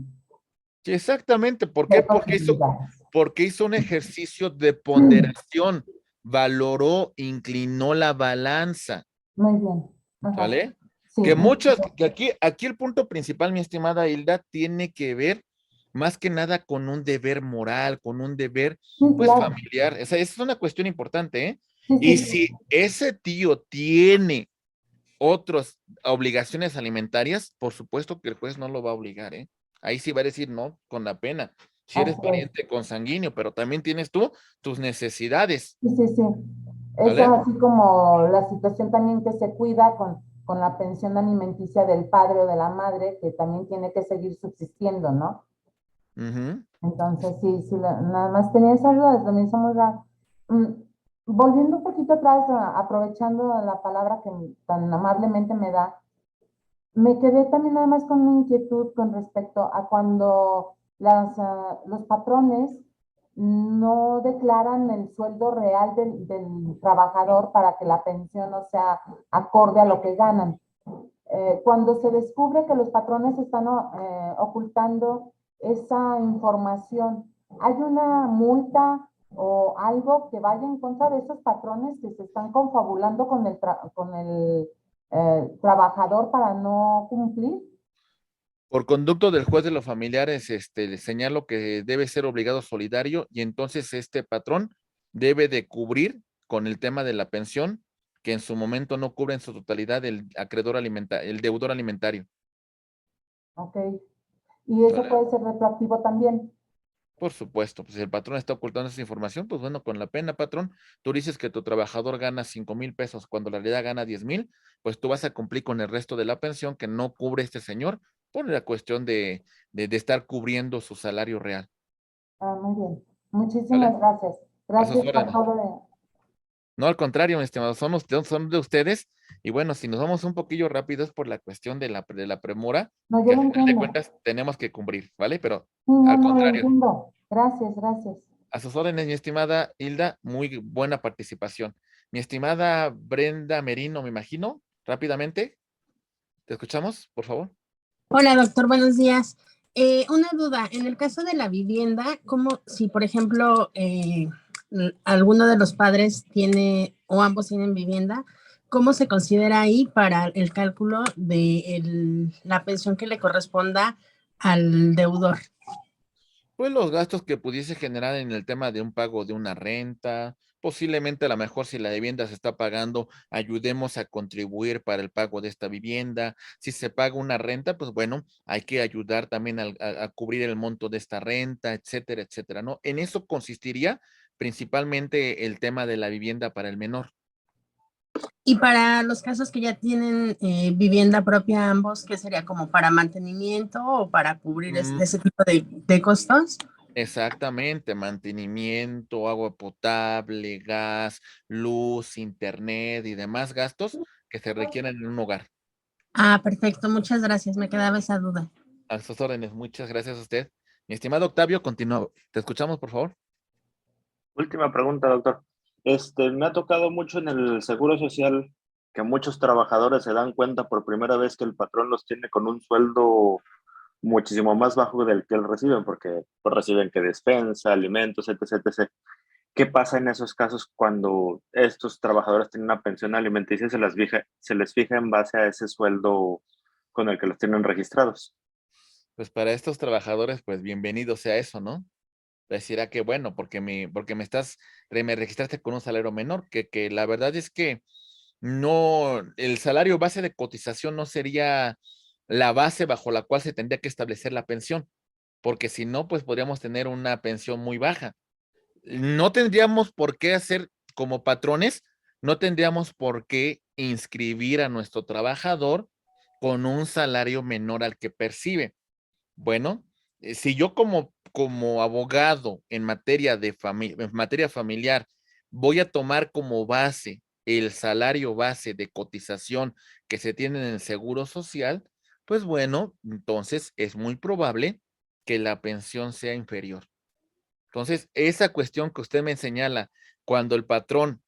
Sí, exactamente. ¿Por De qué? posibilidades. Porque hizo un ejercicio de ponderación, valoró, inclinó la balanza, Muy bien. Ajá. ¿vale? Sí. Que muchas, que aquí el punto principal, mi estimada Hilda, tiene que ver más que nada con un deber moral, con un deber, Sí, pues, claro. familiar. O sea, es una cuestión importante, ¿eh? Sí, Y sí, si ese tío tiene otras obligaciones alimentarias, por supuesto que el juez no lo va a obligar, ¿eh? Ahí sí va a decir no, con la pena. Si eres así es. pariente consanguíneo, pero también tienes tú tus necesidades, Sí, sí, sí. Eso ¿vale? así como la situación también que se cuida con la pensión alimenticia del padre o de la madre, que también tiene que seguir subsistiendo, ¿no? Ujú. Entonces, sí, sí, nada más tenía esas dudas, también son muy raras. Volviendo un poquito atrás, aprovechando la palabra que tan amablemente me da, me quedé también nada más con una inquietud con respecto a cuando los patrones no declaran el sueldo real del trabajador para que la pensión no sea acorde a lo que ganan. Cuando se descubre que los patrones están ocultando esa información, ¿hay una multa o algo que vaya en contra de esos patrones que se están confabulando con el trabajador para no cumplir? Por conducto del juez de los familiares, le señalo que debe ser obligado solidario y entonces este patrón debe de cubrir con el tema de la pensión que en su momento no cubre en su totalidad el acreedor alimentario, el deudor alimentario. Ok. ¿Y eso ¿Vale? puede ser retroactivo también? Por supuesto, pues si el patrón está ocultando esa información, pues bueno, con la pena, patrón, tú dices que tu trabajador gana 5,000 pesos cuando la realidad gana 10,000, pues tú vas a cumplir con el resto de la pensión que no cubre este señor por la cuestión de estar cubriendo su salario real. Ah, muy bien. Muchísimas ¿Vale? gracias. A sus Gracias por órdenes. todo. No, al contrario, mi estimado, son de ustedes. Y bueno, si nos vamos un poquillo rápido es por la cuestión de la premura, No, que yo al lo final de entiendo. cuentas tenemos que cumplir, ¿vale? Pero Sí, no, al no, lo contrario, entiendo. Gracias, gracias. a sus órdenes, mi estimada Hilda, muy buena participación. Mi estimada Brenda Merino, me imagino, rápidamente, ¿te escuchamos, por favor? Hola, doctor, buenos días. Una duda, en el caso de la vivienda, ¿cómo si, por ejemplo, alguno de los padres tiene o ambos tienen vivienda, cómo se considera ahí para el cálculo de la pensión que le corresponda al deudor? Pues los gastos que pudiese generar en el tema de un pago de una renta, posiblemente a lo mejor si la vivienda se está pagando, ayudemos a contribuir para el pago de esta vivienda. Si se paga una renta, pues bueno, hay que ayudar también a cubrir el monto de esta renta, etcétera, etcétera, ¿no? En eso consistiría principalmente el tema de la vivienda para el menor. Y para los casos que ya tienen vivienda propia ambos, ¿qué sería como para mantenimiento o para cubrir ese tipo de costos? Exactamente, mantenimiento, agua potable, gas, luz, internet y demás gastos que se requieren en un hogar. Ah, perfecto, muchas gracias, me quedaba esa duda. A sus órdenes, muchas gracias a usted. Mi estimado Octavio, continúa. Te escuchamos, por favor. Última pregunta, doctor. Me ha tocado mucho en el Seguro Social que muchos trabajadores se dan cuenta por primera vez que el patrón los tiene con un sueldo muchísimo más bajo del que él reciben, porque pues, reciben que despensa, alimentos, etc, etc. ¿Qué pasa en esos casos cuando estos trabajadores tienen una pensión alimenticia y se les fija en base a ese sueldo con el que los tienen registrados? Pues para estos trabajadores, pues bienvenido sea eso, ¿no? Decirá que bueno, porque me registraste con un salario menor, que la verdad es que no, el salario base de cotización no sería la base bajo la cual se tendría que establecer la pensión, porque si no, pues podríamos tener una pensión muy baja. No tendríamos por qué hacer como patrones, no tendríamos por qué inscribir a nuestro trabajador con un salario menor al que percibe. Bueno, si yo como abogado en materia familiar voy a tomar como base el salario base de cotización que se tiene en el Seguro Social, pues bueno, entonces es muy probable que la pensión sea inferior. Entonces, esa cuestión que usted me señala, cuando el patrón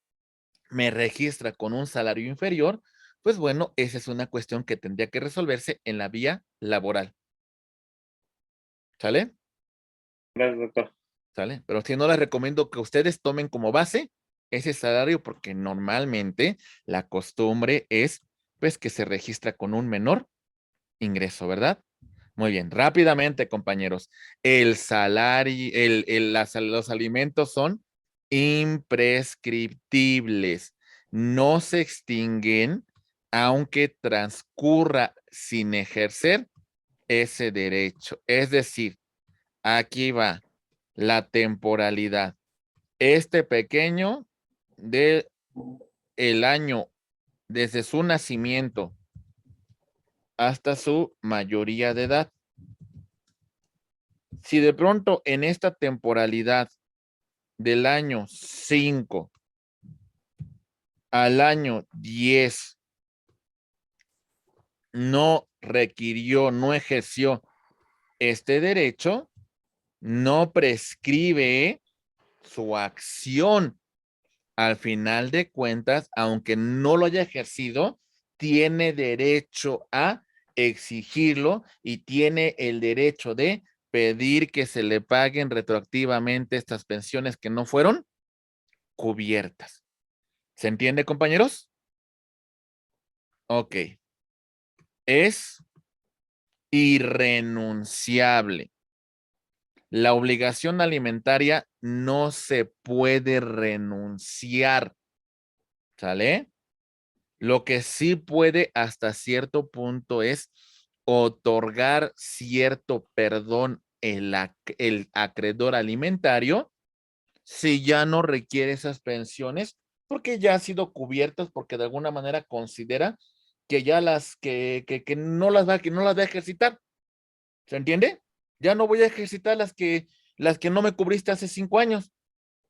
me registra con un salario inferior, pues bueno, esa es una cuestión que tendría que resolverse en la vía laboral. ¿Sale? Gracias, doctor. ¿Sale? Pero sí, no les recomiendo que ustedes tomen como base ese salario porque normalmente la costumbre es pues que se registra con un menor ingreso, ¿verdad? Muy bien, rápidamente, compañeros. El salario, los alimentos son imprescriptibles. No se extinguen aunque transcurra sin ejercer ese derecho. Es decir, aquí va la temporalidad. Este pequeño de el año desde su nacimiento hasta su mayoría de edad. Si de pronto en esta temporalidad del año 5 al año 10 no requirió, no ejerció este derecho, no prescribe su acción. Al final de cuentas, aunque no lo haya ejercido, tiene derecho a exigirlo y tiene el derecho de pedir que se le paguen retroactivamente estas pensiones que no fueron cubiertas. ¿Se entiende, compañeros? Ok. Es irrenunciable. La obligación alimentaria no se puede renunciar. ¿Sale? Lo que sí puede hasta cierto punto es otorgar cierto perdón el acreedor alimentario si ya no requiere esas pensiones porque ya han sido cubiertas porque de alguna manera considera que ya que no las va a ejercitar. ¿Se entiende? Ya no voy a ejercitar las que no me cubriste hace 5 años,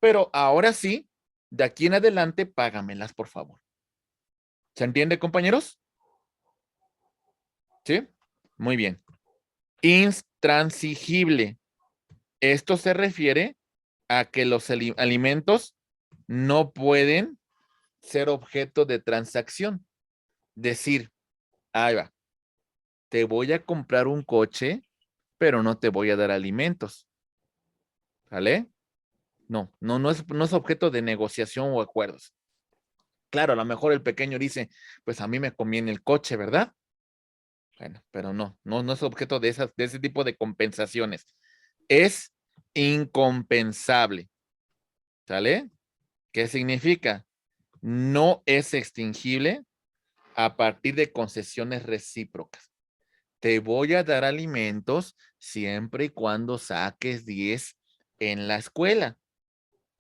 pero ahora sí, de aquí en adelante, págamelas, por favor. ¿Se entiende, compañeros? ¿Sí? Muy bien. Intransigible. Esto se refiere a que los alimentos no pueden ser objeto de transacción. Decir, ahí va, te voy a comprar un coche, pero no te voy a dar alimentos. ¿Vale? No es objeto de negociación o acuerdos. Claro, a lo mejor el pequeño dice, pues a mí me conviene el coche, ¿verdad? Bueno, pero no es objeto de ese tipo de compensaciones. Es incompensable. ¿Sale? ¿Qué significa? No es extinguible a partir de concesiones recíprocas. Te voy a dar alimentos siempre y cuando saques 10 en la escuela.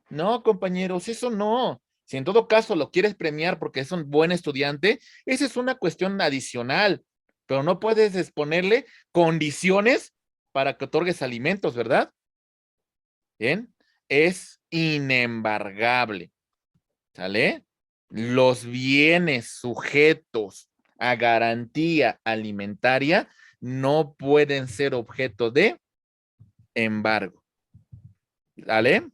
No, compañeros, eso no. Si en todo caso lo quieres premiar porque es un buen estudiante, esa es una cuestión adicional, pero no puedes exponerle condiciones para que otorgues alimentos, ¿verdad? Bien, es inembargable. ¿Sale? Los bienes sujetos a garantía alimentaria no pueden ser objeto de embargo. ¿Sale?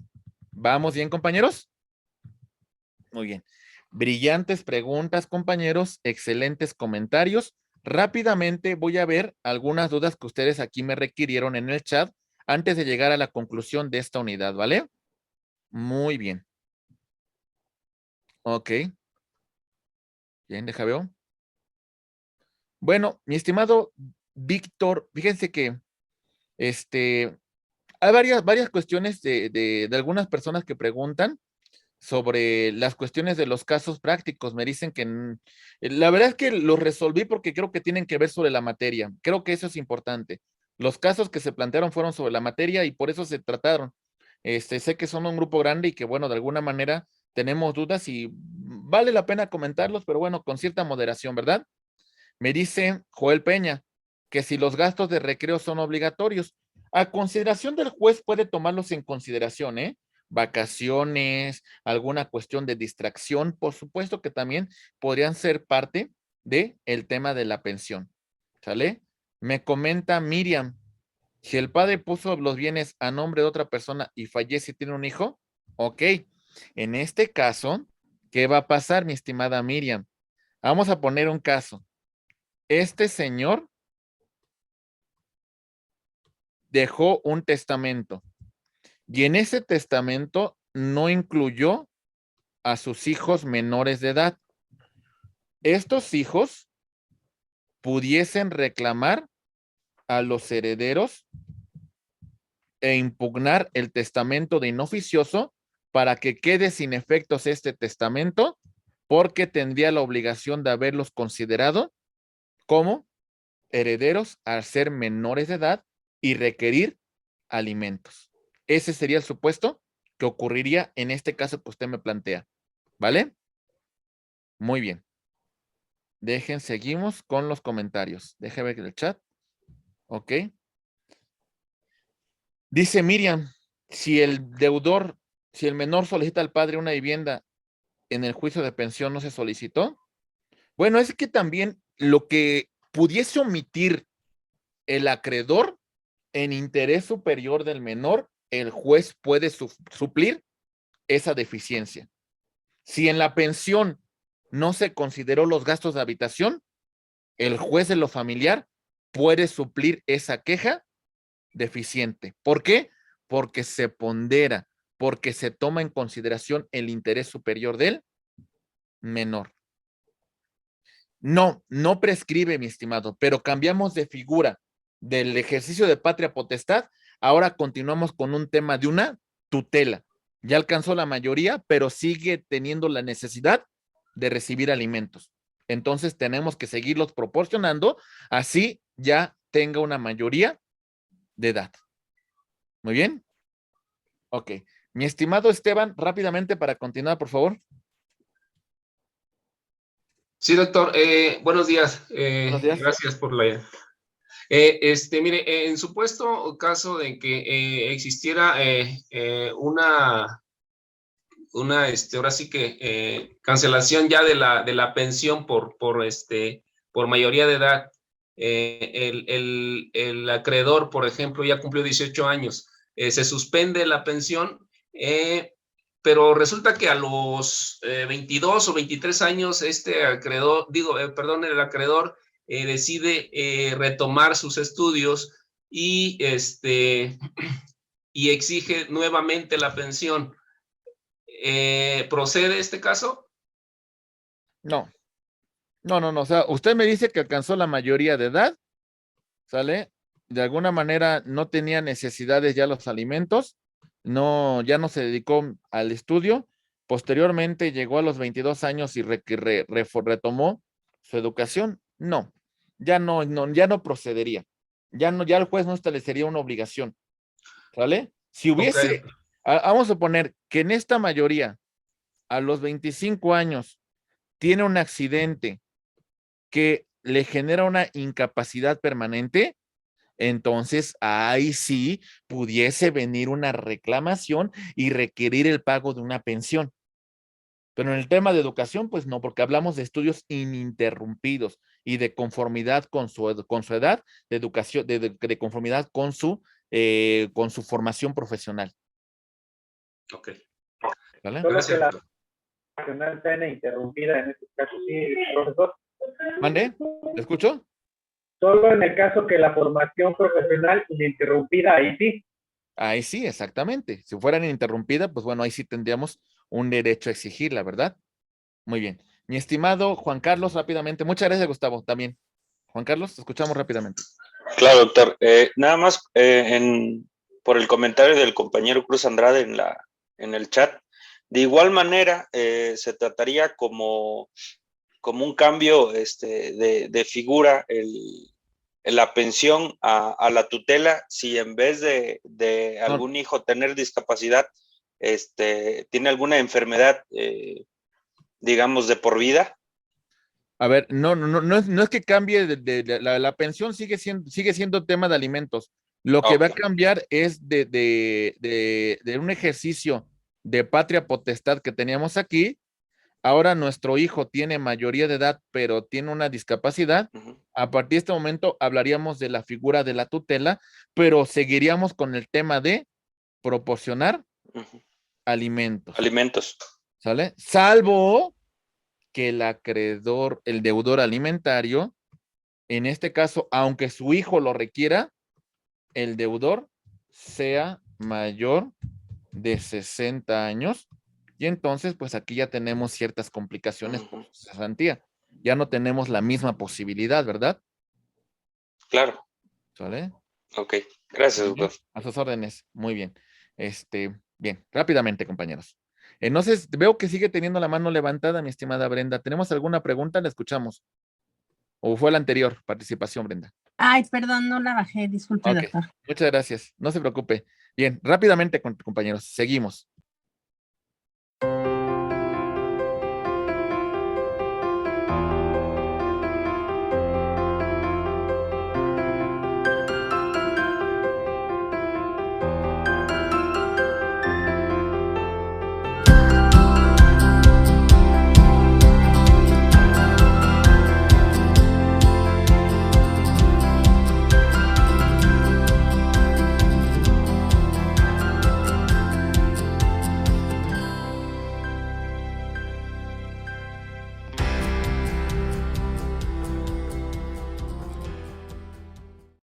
¿Vamos bien, compañeros? Muy bien. Brillantes preguntas, compañeros. Excelentes comentarios. Rápidamente voy a ver algunas dudas que ustedes aquí me requirieron en el chat antes de llegar a la conclusión de esta unidad, ¿vale? Muy bien. Ok. Bien, deja veo. Bueno, mi estimado Víctor, fíjense que hay varias cuestiones de algunas personas que preguntan sobre las cuestiones de los casos prácticos. Me dicen que la verdad es que los resolví porque creo que tienen que ver sobre la materia. Creo que eso es importante. Los casos que se plantearon fueron sobre la materia y por eso se trataron. Sé que son un grupo grande y que, bueno, de alguna manera tenemos dudas y vale la pena comentarlos, pero bueno, con cierta moderación, ¿verdad? Me dice Joel Peña que si los gastos de recreo son obligatorios, a consideración del juez puede tomarlos en consideración, ¿eh? Vacaciones, alguna cuestión de distracción, por supuesto que también podrían ser parte del tema de la pensión, ¿sale? Me comenta Miriam, si el padre puso los bienes a nombre de otra persona y fallece y tiene un hijo, ok, en este caso, ¿qué va a pasar, mi estimada Miriam? Vamos a poner un caso. Este señor dejó un testamento y en ese testamento no incluyó a sus hijos menores de edad. Estos hijos pudiesen reclamar a los herederos e impugnar el testamento de inoficioso para que quede sin efectos este testamento, porque tendría la obligación de haberlos considerado como herederos al ser menores de edad y requerir alimentos. Ese sería el supuesto que ocurriría en este caso que usted me plantea. ¿Vale? Muy bien. Seguimos con los comentarios. Déjeme ver el chat. Ok. Dice Miriam, si el menor solicita al padre una vivienda en el juicio de pensión no se solicitó. Bueno, es que también lo que pudiese omitir el acreedor en interés superior del menor, el juez puede suplir esa deficiencia. Si en la pensión no se consideró los gastos de habitación, el juez de lo familiar puede suplir esa queja deficiente. ¿Por qué? Porque se pondera, porque se toma en consideración el interés superior del menor. No prescribe, mi estimado, pero cambiamos de figura del ejercicio de patria potestad. Ahora continuamos con un tema de una tutela. Ya alcanzó la mayoría, pero sigue teniendo la necesidad de recibir alimentos. Entonces tenemos que seguirlos proporcionando, así ya tenga una mayoría de edad. Muy bien. Ok. Mi estimado Esteban, rápidamente para continuar, por favor. Sí, doctor. Buenos días. Buenos días. Gracias por la... mire, en supuesto caso de que existiera ahora sí que cancelación ya de la pensión por mayoría de edad, el acreedor, por ejemplo, ya cumplió 18 años, se suspende la pensión, pero resulta que a los 22 o 23 años el acreedor decide retomar sus estudios y exige nuevamente la pensión. ¿Procede este caso? No. O sea, usted me dice que alcanzó la mayoría de edad, ¿sale? De alguna manera no tenía necesidades ya los alimentos, ya no se dedicó al estudio. Posteriormente llegó a los 22 años y retomó su educación. No, ya no procedería. Ya el juez no establecería una obligación, ¿sale? Si hubiese, okay. Vamos a suponer que en esta mayoría, a los 25 años, tiene un accidente que le genera una incapacidad permanente, entonces ahí sí pudiese venir una reclamación y requerir el pago de una pensión. Pero en el tema de educación, pues no, porque hablamos de estudios ininterrumpidos y de conformidad con su edad, de educación, de conformidad con su formación profesional. Ok. ¿Vale? Solo Gracias, que la doctor. formación sea interrumpida en este caso, sí, profesor. ¿Mande? ¿Le escucho? Solo en el caso que la formación profesional ininterrumpida, ahí sí. Ahí sí, exactamente. Si fueran ininterrumpida, pues bueno, ahí sí tendríamos un derecho a exigirla, ¿verdad? Muy bien. Mi estimado Juan Carlos, rápidamente. Muchas gracias, Gustavo, también. Juan Carlos, te escuchamos rápidamente. Claro, doctor. Nada más por el comentario del compañero Cruz Andrade en el chat. De igual manera, se trataría como un cambio de figura la pensión a la tutela, si en vez de algún hijo tener discapacidad, tiene alguna enfermedad, digamos, de por vida. A ver, no es que cambie la pensión, sigue siendo tema de alimentos. Lo que va a cambiar es de un ejercicio de patria potestad que teníamos aquí. Ahora nuestro hijo tiene mayoría de edad, pero tiene una discapacidad. A partir de este momento hablaríamos de la figura de la tutela, pero seguiríamos con el tema de proporcionar alimentos. Alimentos. ¿Sale? Salvo que el acreedor, el deudor alimentario, en este caso, aunque su hijo lo requiera, el deudor sea mayor de 60 años. Y entonces, pues aquí ya tenemos ciertas complicaciones por su cesantía. Ya no tenemos la misma posibilidad, ¿verdad? Claro. ¿Sale? Ok. Gracias, doctor. A sus órdenes. Muy bien. Bien, rápidamente, compañeros. Entonces, veo que sigue teniendo la mano levantada, mi estimada Brenda. ¿Tenemos alguna pregunta? La escuchamos. ¿O fue la anterior participación, Brenda? Ay, perdón, no la bajé, disculpe, Ok, doctor. muchas gracias. No se preocupe. Bien, rápidamente, compañeros, seguimos.